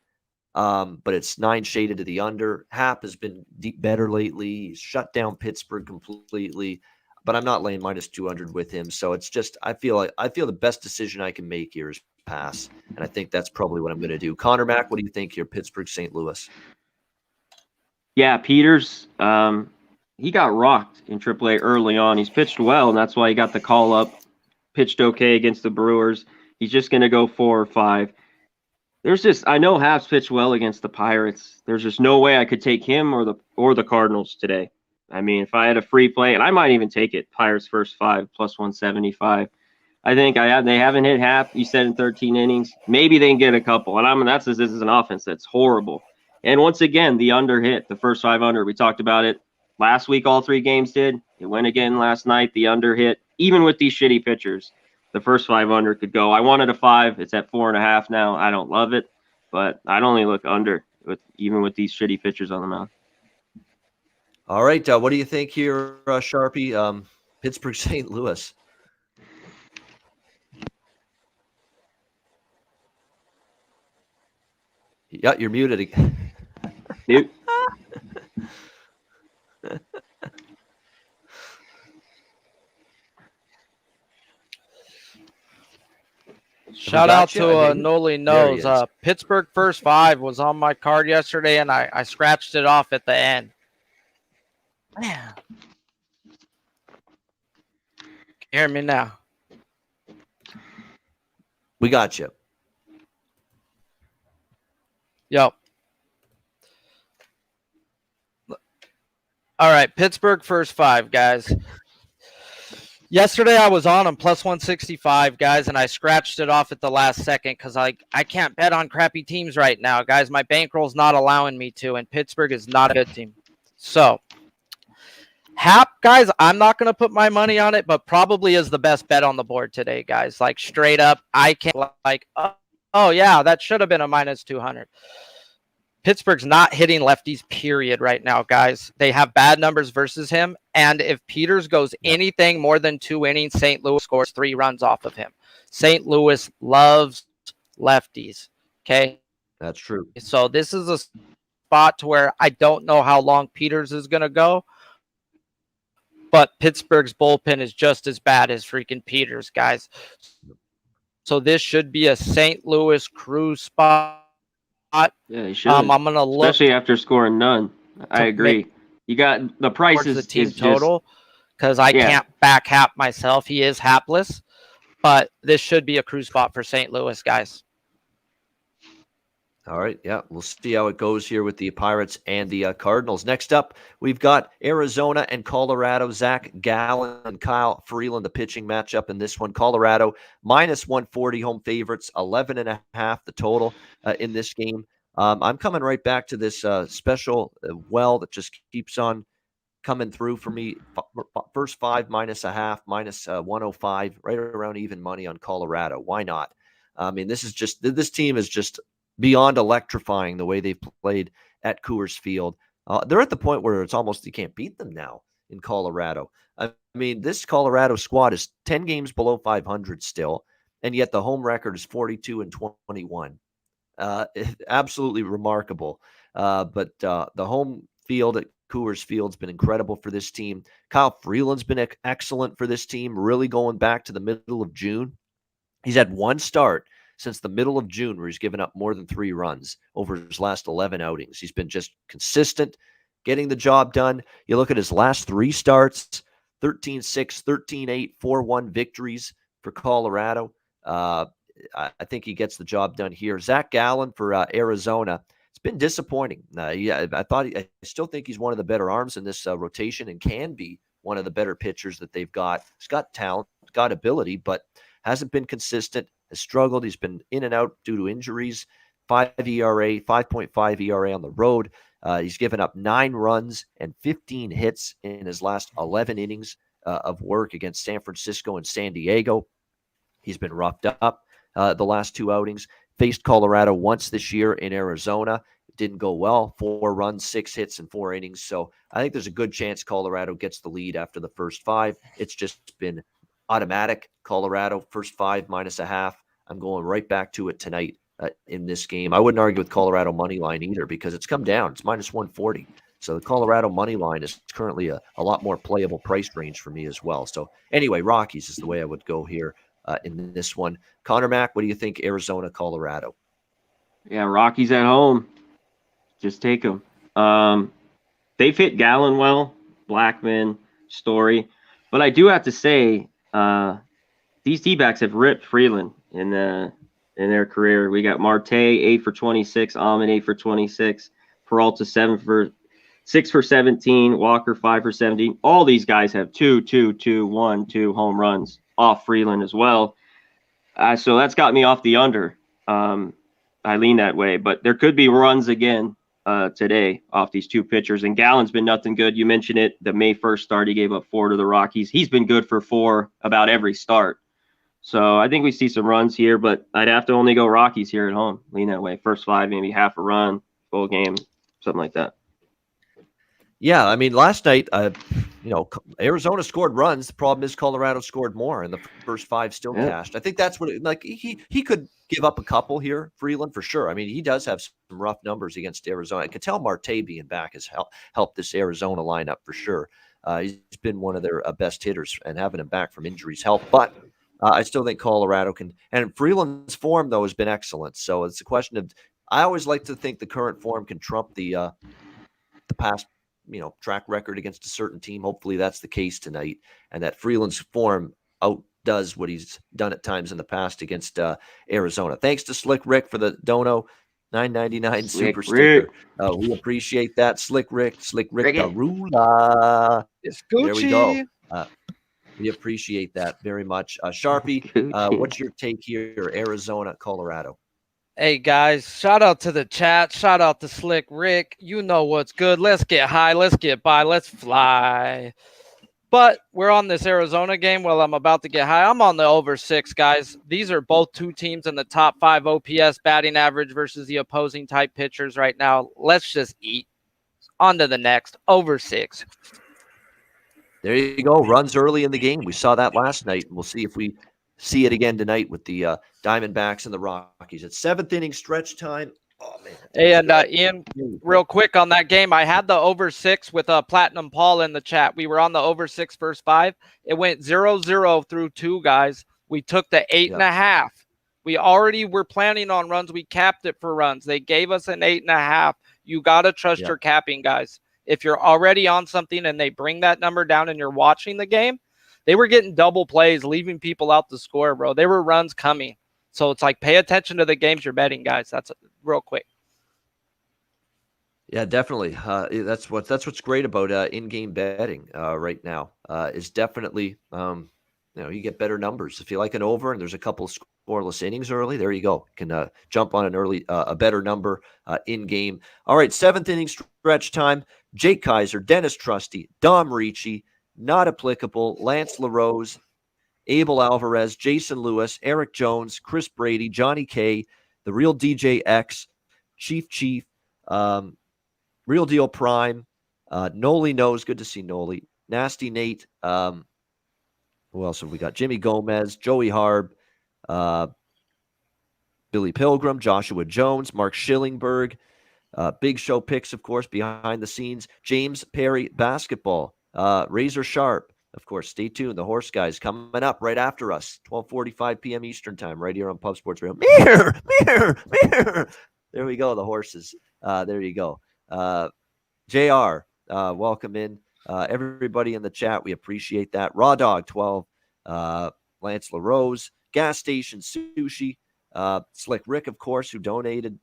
But it's 9 shaded to the under. Happ has been better lately. He's shut down Pittsburgh completely, but I'm not laying minus 200 with him. So it's just, I feel the best decision I can make here is pass. And I think that's probably what I'm going to do. Conor Mac, what do you think here? Pittsburgh, St. Louis. Yeah, Peters, he got rocked in AAA early on. He's pitched well, and that's why he got the call up. Pitched okay against the Brewers. He's just going to go 4 or 5. I know Haps pitched well against the Pirates. There's just no way I could take him or the Cardinals today. I mean, if I had a free play, and I might even take it, Pirates first 5 plus 175. I think they haven't hit Hap. You said in 13 innings. Maybe they can get a couple. And this is an offense that's horrible. And once again, the under hit, the first 5 under. We talked about it last week. All 3 games did. It went again last night. The under hit. Even with these shitty pitchers, the first 5 under could go. I wanted a 5. It's at 4.5 now. I don't love it, but I'd only look under even with these shitty pitchers on the mound. All right. What do you think here, Sharpie? Pittsburgh, St. Louis. Yeah, you're muted again. Mute. Shout out to Noli Knows. Pittsburgh first 5 was on my card yesterday, and I scratched it off at the end. Man. Can you hear me now? We got you. Yep. All right, Pittsburgh first 5, guys. Yesterday I was on plus 165, guys, and I scratched it off at the last second because I can't bet on crappy teams right now, guys. My bankroll's not allowing me to, and Pittsburgh is not a good team. So, Hap, guys, I'm not going to put my money on it, but probably is the best bet on the board today, guys. Like, straight up, I can't, oh yeah, that should have been a minus 200. Pittsburgh's not hitting lefties, period, right now, guys. They have bad numbers versus him, and if Peters goes anything more than 2 innings, St. Louis scores 3 runs off of him. St. Louis loves lefties, okay? That's true. So this is a spot to where I don't know how long Peters is going to go, but Pittsburgh's bullpen is just as bad as freaking Peters, guys. So this should be a St. Louis cruise spot. Yeah, you should. I'm gonna look, especially after scoring none. I agree. You got the prices. The team total, because I can't back Hap myself. He is hapless, but this should be a cruise spot for St. Louis, guys. All right, yeah, we'll see how it goes here with the Pirates and the Cardinals. Next up, we've got Arizona and Colorado. Zach Gallen and Kyle Freeland, the pitching matchup in this one. Colorado minus 140 home favorites, 11.5 the total in this game. I'm coming right back to this special well that just keeps on coming through for me. First 5 minus a half, minus 105, right around even money on Colorado. Why not? I mean, this team is just beyond electrifying the way they've played at Coors Field. They're at the point where it's almost you can't beat them now in Colorado. I mean, this Colorado squad is 10 games below 500 still, and yet the home record is 42-21. Absolutely remarkable. But the home field at Coors Field's been incredible for this team. Kyle Freeland's been excellent for this team, really going back to the middle of June. He's had 1 start since the middle of June where he's given up more than 3 runs over his last 11 outings. He's been just consistent, getting the job done. You look at his last 3 starts, 13-6, 13-8, 4-1 victories for Colorado. I think he gets the job done here. Zach Gallen for Arizona. It's been disappointing. I still think he's one of the better arms in this rotation and can be one of the better pitchers that they've got. He's got talent, got ability, but hasn't been consistent, has struggled. He's been in and out due to injuries. 5.5 ERA on the road. He's given up 9 runs and 15 hits in his last 11 innings of work against San Francisco and San Diego. He's been roughed up the last 2 outings. Faced Colorado once this year in Arizona. It didn't go well. 4 runs, 6 hits in 4 innings. So I think there's a good chance Colorado gets the lead after the first 5. It's just been automatic. Colorado, first 5 minus a half. I'm going right back to it tonight in this game. I wouldn't argue with Colorado money line either because it's come down. It's minus 140. So the Colorado money line is currently a lot more playable price range for me as well. So anyway, Rockies is the way I would go here in this one. Conor Mac, what do you think? Arizona, Colorado. Yeah, Rockies at home. Just take them. They've hit Gallen well, Blackman, Story. But I do have to say, these D-backs have ripped Freeland in their career. We got Marte, 8 for 26, Almond, 8 for 26, Peralta, 6 for 17, Walker, 5 for 17. All these guys have 2 home runs off Freeland as well. So that's got me off the under. I lean that way, but there could be runs again today off these 2 pitchers. And Gallen's been nothing good. You mentioned it. The May 1st start, he gave up 4 to the Rockies. He's been good for 4 about every start. So I think we see some runs here, but I'd have to only go Rockies here at home. Lean that way. First 5, maybe half a run, full game, something like that. Yeah, I mean, last night, Arizona scored runs. The problem is Colorado scored more, and the first 5 still cashed. I think that's what he could give up a couple here, Freeland, for sure. I mean, he does have some rough numbers against Arizona. I can tell Marte being back has helped this Arizona lineup for sure. He's been one of their best hitters, and having him back from injuries helped. But I still think Colorado can. And Freeland's form, though, has been excellent. So it's a question of – I always like to think the current form can trump the past track record against a certain team. Hopefully that's the case tonight, and that Freeland's form outdoes what he's done at times in the past against Arizona. Thanks to Slick Rick for the dono, $9.99 super sticker. We appreciate that, Slick Rick Darula. It's Gucci. There we go. We appreciate that very much. Sharpie, what's your take here? Arizona, Colorado. Hey guys, shout out to the chat. Shout out to Slick Rick. You know what's good. Let's get high. Let's get by. Let's fly. But we're on this Arizona game. Well, I'm about to get high. I'm on the over 6, guys. These are both 2 teams in the top 5 OPS batting average versus the opposing type pitchers right now. Let's just eat. On to the next. Over 6. There you go. Runs early in the game. We saw that last night. We'll see if we see it again tonight with the Diamondbacks and the Rockies. It's 7th inning stretch time. Oh, man. Hey, and Ian, real quick on that game, I had the over 6 with Platinum Paul in the chat. We were on the over 6 first 5. It went 0-0 through 2, guys. We took the 8.5. We already were planning on runs. We capped it for runs. They gave us an 8.5. You got to trust your capping, guys. If you're already on something and they bring that number down and you're watching the game, they were getting double plays, leaving people out to score, bro. There were runs coming. So it's like, pay attention to the games you're betting, guys. That's real quick. Yeah, definitely. That's what's great about in-game betting right now. Is definitely you get better numbers. If you like an over and there's a couple scoreless innings early, there you go. You can jump on an early a better number in-game. All right, 7th inning stretch time. Jake Kaiser, Dennis Trusty, Dom Ricci, not applicable, Lance LaRose, Abel Alvarez, Jason Lewis, Eric Jones, Chris Brady, Johnny K, the real DJ X, Chief, Real Deal Prime, Noli Knows, good to see Noli, Nasty Nate, who else have we got? Jimmy Gomez, Joey Harb, Billy Pilgrim, Joshua Jones, Mark Schillingberg, Big Show picks, of course, behind the scenes, James Perry Basketball, Razor Sharp, of course. Stay tuned. The Horse Guys coming up right after us, 12:45 p.m. Eastern time, right here on Pub Sports Radio. Mirror. There we go. The horses. There you go. JR, welcome in. Everybody in the chat, we appreciate that. Raw Dog 12, Lance LaRose, Gas Station Sushi, Slick Rick, of course, who donated.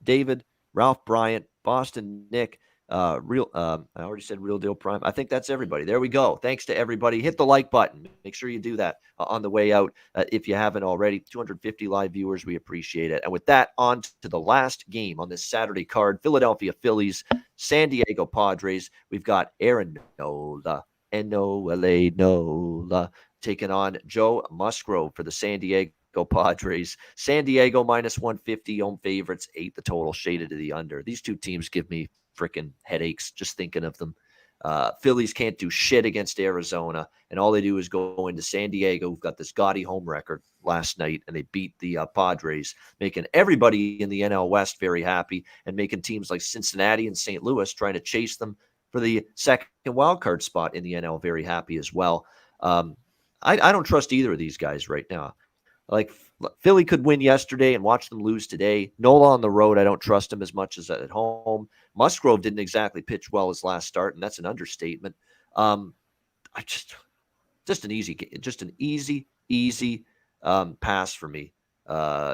David, Ralph Bryant, Boston Nick, I already said Real Deal Prime. I think that's everybody. There we go. Thanks to everybody. Hit the like button. Make sure you do that on the way out if you haven't already. 250 live viewers. We appreciate it. And with that, on to the last game on this Saturday card. Philadelphia Phillies, San Diego Padres. We've got Aaron Nola, N-O-L-A, Nola, taking on Joe Musgrove for the San Diego Padres. San Diego minus 150, home favorites, 8 the total, shaded to the under. These two teams give me freaking headaches just thinking of them. Phillies can't do shit against Arizona, and all they do is go into San Diego, who've got this gaudy home record last night, and they beat the Padres, making everybody in the NL West very happy, and making teams like Cincinnati and St. Louis trying to chase them for the second wildcard spot in the NL very happy as well. I don't trust either of these guys right now. Like, Philly could win yesterday and watch them lose today. Nola on the road, I don't trust him as much as at home. Musgrove didn't exactly pitch well his last start, and that's an understatement. I just an easy pass for me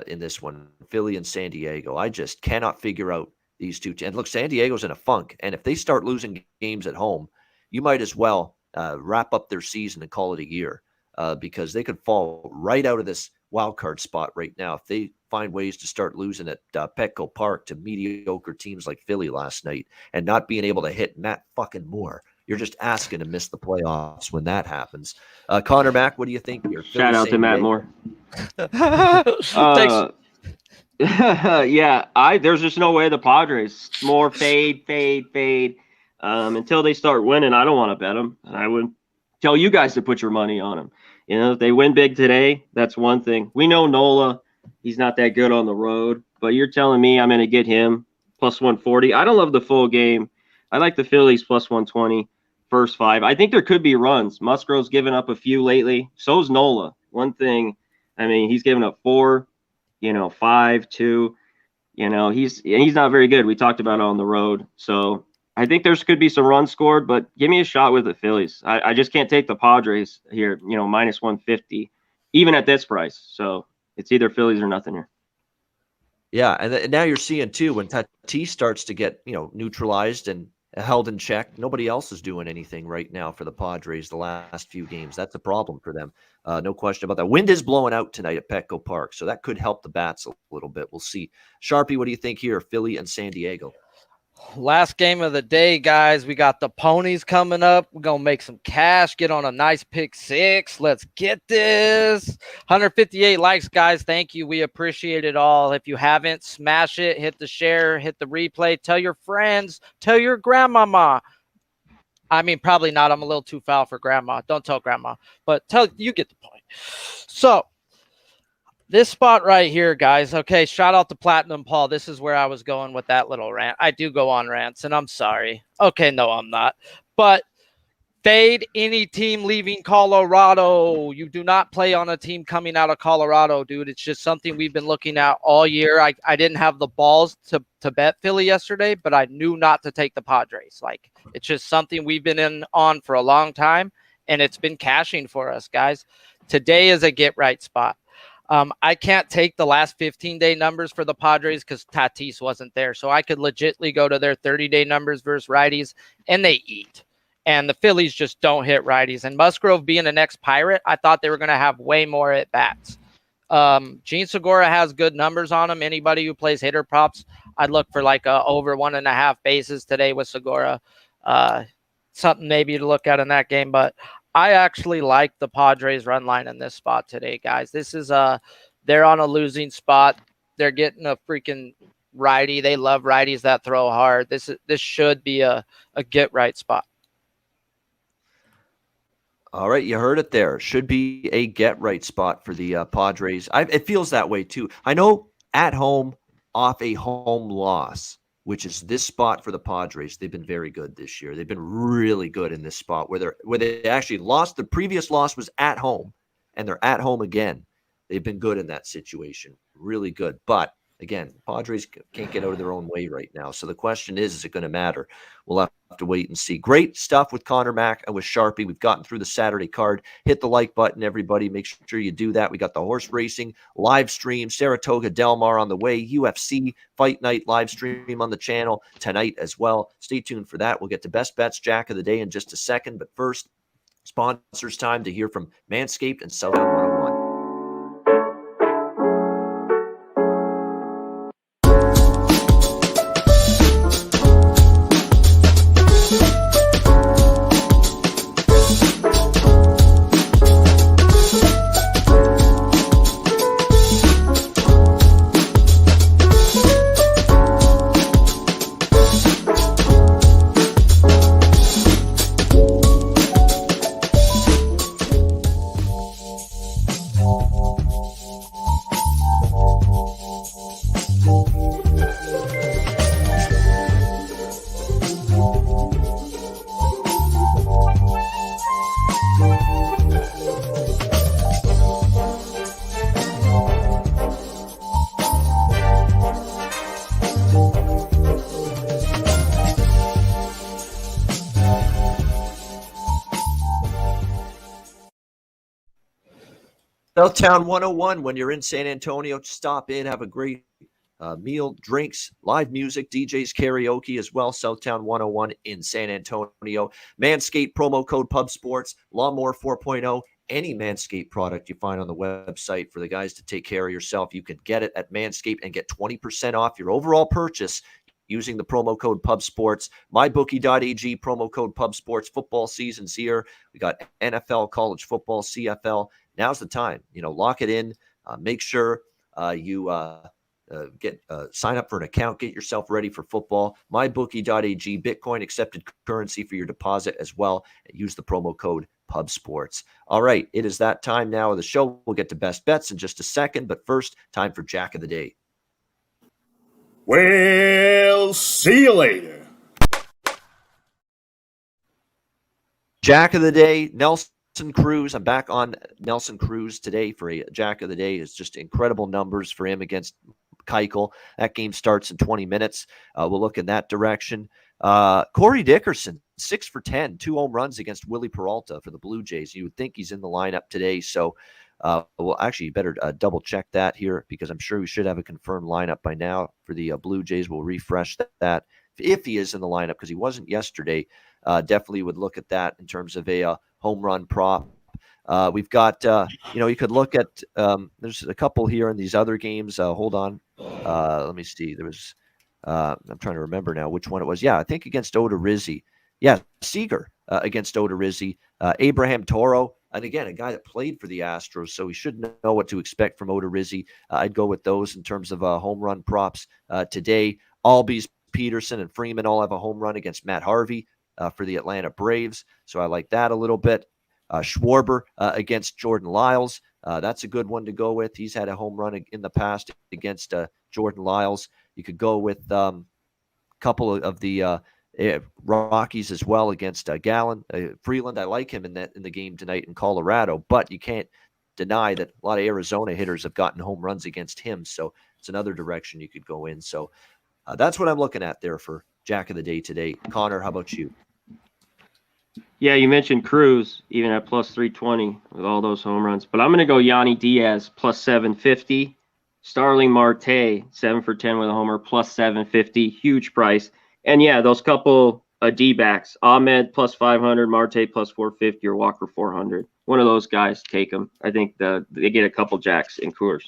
in this one. Philly and San Diego. I just cannot figure out these two. And look, San Diego's in a funk, and if they start losing games at home, you might as well wrap up their season and call it a year because they could fall right out of this wild card spot right now if they find ways to start losing at Petco Park to mediocre teams like Philly last night and not being able to hit Matt fucking Moore. You're just asking to miss the playoffs when that happens. Conor Mac, what do you think here? Shout out to Matt Moore. Thanks. Yeah, there's just no way the Padres more fade until they start winning. I don't want to bet them, and I would tell you guys to put your money on them. You know, if they win big today, that's one thing. We know Nola, he's not that good on the road, but you're telling me I'm going to get him plus 140. I don't love the full game. I like the Phillies plus 120, first 5. I think there could be runs. Musgrove's given up a few lately. So's Nola. One thing, I mean, he's given up 4, 5, 2. He's not very good. We talked about it on the road. So I think there could be some runs scored, but give me a shot with the Phillies. I just can't take the Padres here, minus 150, even at this price. So it's either Phillies or nothing here. Yeah, and now you're seeing, too, when Tatis starts to get, neutralized and held in check, nobody else is doing anything right now for the Padres the last few games. That's a problem for them. No question about that. Wind is blowing out tonight at Petco Park, so that could help the bats a little bit. We'll see. Sharpie, what do you think here, Philly and San Diego? Last game of the day, guys. We got the ponies coming up. We're going to make some cash, get on a nice pick 6. Let's get this. 158 likes, guys. Thank you. We appreciate it all. If you haven't, smash it, hit the share, hit the replay, tell your friends, tell your grandmama. I mean, probably not. I'm a little too foul for grandma. Don't tell grandma, but you get the point. So, this spot right here, guys. Okay, shout out to Platinum Paul. This is where I was going with that little rant. I do go on rants, and I'm sorry. Okay, no, I'm not. But fade any team leaving Colorado. You do not play on a team coming out of Colorado, dude. It's just something we've been looking at all year. I didn't have the balls to bet Philly yesterday, but I knew not to take the Padres. Like, it's just something we've been on for a long time, and it's been cashing for us, guys. Today is a get-right spot. I can't take the last 15-day numbers for the Padres because Tatis wasn't there. So I could legitimately go to their 30-day numbers versus righties, and they eat. And the Phillies just don't hit righties. And Musgrove being an ex-Pirate, I thought they were going to have way more at-bats. Gene Segura has good numbers on him. Anybody who plays hitter props, I'd look for like over 1.5 bases today with Segura. Something maybe to look at in that game. But I actually like the Padres run line in this spot today, guys. This is they're on a losing spot. They're getting a freaking righty. They love righties that throw hard. This should be a get right spot. All right, you heard it there. Should be a get right spot for the Padres. It feels that way too. I know at home off a home loss, which is this spot for the Padres. They've been very good this year. They've been really good in this spot where they actually lost. The previous loss was at home, and they're at home again. They've been good in that situation, really good. But Again, Padres can't get out of their own way right now. So the question is it going to matter? We'll have to wait and see. Great stuff with Conor Mac and with Sharpie. We've gotten through the Saturday card. Hit the like button, everybody. Make sure you do that. We got the horse racing live stream, Saratoga Del Mar on the way, UFC Fight Night live stream on the channel tonight as well. Stay tuned for that. We'll get to Best Bets Jack of the Day in just a second. But first, sponsors time to hear from Manscaped and Southtown 101. Southtown 101, when you're in San Antonio, stop in, have a great meal, drinks, live music, DJs, karaoke as well. Southtown 101 in San Antonio. Manscaped, promo code PubSports, Lawnmower 4.0. Any Manscaped product you find on the website for the guys to take care of yourself, you can get it at Manscaped and get 20% off your overall purchase using the promo code PubSports. MyBookie.ag, promo code PubSports. Football season's here. We got NFL, college football, CFL. Now's the time. Lock it in. Make sure you sign up for an account. Get yourself ready for football. MyBookie.ag, Bitcoin accepted currency for your deposit as well. And use the promo code PubSports. All right, it is that time now of the show. We'll get to Best Bets in just a second. But first, time for Jack of the Day. We'll see you later. Jack of the Day, Nelson Cruz. I'm back on Nelson Cruz today for a Jack of the Day. It's just incredible numbers for him against Keuchel. That game starts in 20 minutes. We'll look in that direction. Corey Dickerson, 6 for 10, 2 home runs against Willie Peralta for the Blue Jays. You would think he's in the lineup today. So, well, actually, you better double check that here because I'm sure we should have a confirmed lineup by now for the Blue Jays. We'll refresh that if he is in the lineup because he wasn't yesterday. Definitely would look at that in terms of a home run prop. We've got, you could look at, there's a couple here in these other games. Hold on. Let me see. There was, I'm trying to remember now which one it was. Yeah, I think against Odorizzi. Yeah, Seager against Odorizzi. Abraham Toro. And again, a guy that played for the Astros, so he should know what to expect from Odorizzi. I'd go with those in terms of home run props today. Albies, Peterson, and Freeman all have a home run against Matt Harvey for the Atlanta Braves. So I like that a little bit. Schwarber against Jordan Lyles. That's a good one to go with. He's had a home run in the past against Jordan Lyles. You could go with a couple of the Rockies as well against Gallen. Freeland, I like him in the game tonight in Colorado, but you can't deny that a lot of Arizona hitters have gotten home runs against him. So it's another direction you could go in. So that's what I'm looking at there for Jack of the Day today. Connor, how about you? Yeah, you mentioned Cruz, even at plus 320 with all those home runs. But I'm going to go Yanni Diaz, plus 750. Starling Marte, 7 for 10 with a homer, plus 750. Huge price. And, yeah, those couple D-backs, Ahmed, plus 500, Marte, plus 450, or Walker, 400. One of those guys, take them. I think they get a couple jacks in Coors.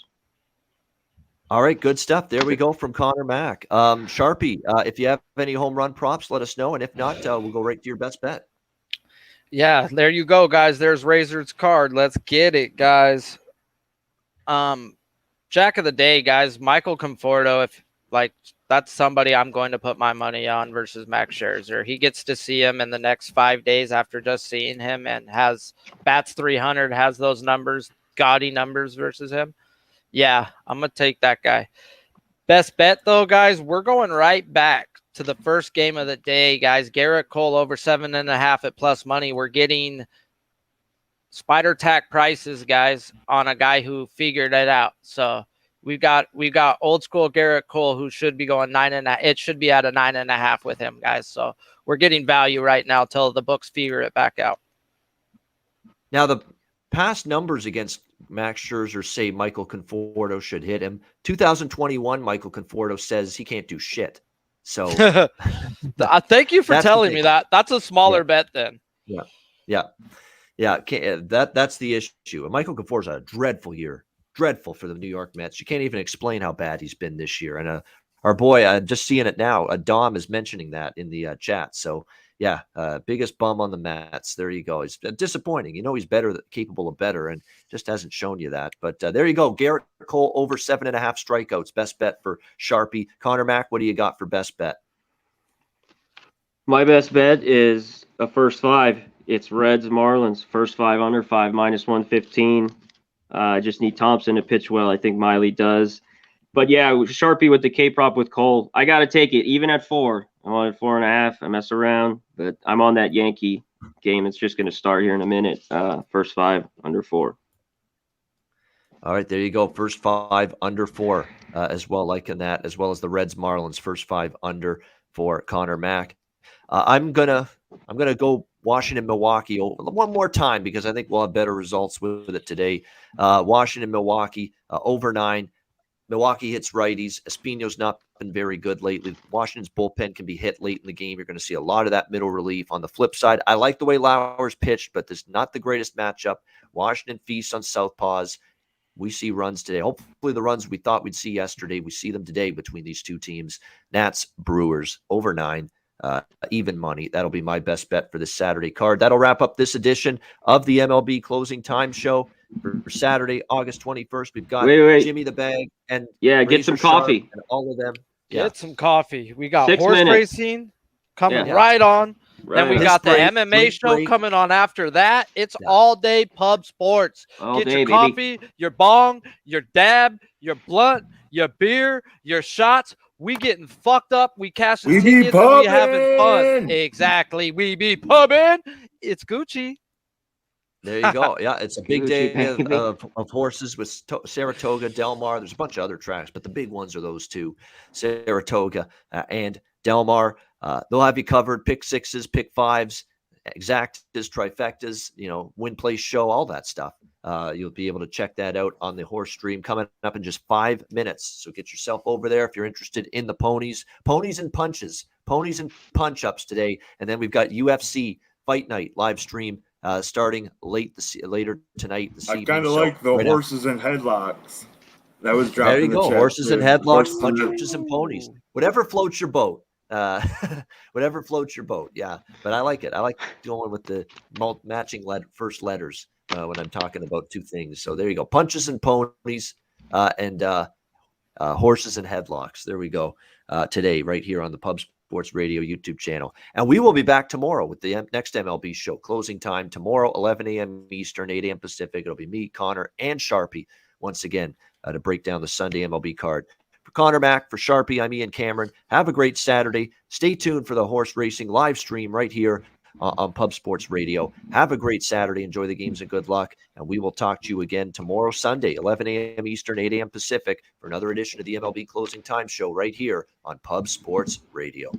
All right, good stuff. There we go from Conor Mac. Sharpie, if you have any home run props, let us know. And if not, we'll go right to your best bet. Yeah, there you go, guys. There's Razor's card. Let's get it, guys. Jack of the Day, guys. Michael Conforto, that's somebody I'm going to put my money on versus Max Scherzer. He gets to see him in the next 5 days after just seeing him and bats 300, has those numbers, gaudy numbers versus him. Yeah, I'm going to take that guy. Best bet, though, guys, we're going right back to the first game of the day, guys. Garrett Cole over 7.5 at plus money. We're getting Spider Tack prices, guys, on a guy who figured it out. So We've got old school Garrett Cole, who should be going 9.5. It should be at a 9.5 with him, guys. So we're getting value right now till the books figure it back out. Now, the past numbers against Max Scherzer say Michael Conforto should hit him. 2021, Michael Conforto says he can't do shit. So thank you for telling me that. That's a smaller bet then. Yeah. That's the issue. And Michael Conforto's had a dreadful year. Dreadful for the New York Mets. You can't even explain how bad he's been this year. And our boy, just seeing it now, Dom is mentioning that in the chat. So, yeah, biggest bum on the Mets. There you go. It's disappointing. You know he's capable of better, and just hasn't shown you that. But there you go. Garrett Cole over 7.5 strikeouts. Best bet for Sharpie. Conor Mac, what do you got for best bet? My best bet is a first 5. It's Reds Marlins. First 5 under 5 -115. I just need Thompson to pitch well. I think Miley does. But yeah, Sharpie with the K prop with Cole. I got to take it even at 4. I'm on at 4.5. I mess around, but I'm on that Yankee game. It's just going to start here in a minute. First 5 under 4. All right, there you go. First 5 under 4 as well, liking that, as well as the Reds Marlins. First 5 under for Conor Mac. I'm gonna go Washington Milwaukee one more time because I think we'll have better results with it today. Washington Milwaukee over 9. Milwaukee hits righties. Espino's not been very good lately. Washington's bullpen can be hit late in the game. You're going to see a lot of that middle relief. On the flip side, I like the way Lauer's pitched, but this is not the greatest matchup. Washington feasts on southpaws. We see runs today. Hopefully the runs we thought we'd see yesterday, we see them today between these two teams. Nats, Brewers, over 9. Even money. That'll be my best bet for this Saturday card. That'll wrap up this edition of the MLB Closing Time Show for Saturday, August 21st. We've got Jimmy the Bag and get some coffee and all of them. Get some coffee. We got 6 horse minutes. racing coming right on. Right. Then we got the MMA show coming on after that. It's all day pub sports. Get your coffee, your bong, your dab, your blunt, your beer, your shots. We getting fucked up. We cashing tickets. And we having fun. Exactly. We be pubbing. It's Gucci. There you go. Yeah, it's a big day of horses with Saratoga, Del Mar. There's a bunch of other tracks, but the big ones are those two, Saratoga and Del Mar. They'll have you covered. Pick 6s, pick 5s, exactas, trifectas, win, place, show, all that stuff. You'll be able to check that out on the horse stream coming up in just 5 minutes. So get yourself over there if you're interested in the ponies and punches, ponies and punch ups today. And then we've got UFC Fight Night live stream starting later tonight. I kind of like the horses and headlocks. That was dropped. There you go. Horses and headlocks, punches and ponies. Whatever floats your boat. Whatever floats your boat. Yeah. But I like it. I like going with the matching first letters when I'm talking about two things. So there you go. Punches and ponies and horses and headlocks. There we go. Today, right here on the Pub Sports Radio YouTube channel. And we will be back tomorrow with the next MLB show. Closing time tomorrow, 11 a.m. Eastern, 8 a.m. Pacific. It'll be me, Connor, and Sharpie once again to break down the Sunday MLB card. For Conor Mac, for Sharpie, I'm Ian Cameron. Have a great Saturday. Stay tuned for the horse racing live stream right here on Pub Sports Radio. Have a great Saturday. Enjoy the games and good luck. And we will talk to you again tomorrow, Sunday, 11 a.m. Eastern, 8 a.m. Pacific, for another edition of the MLB Closing Time Show right here on Pub Sports Radio.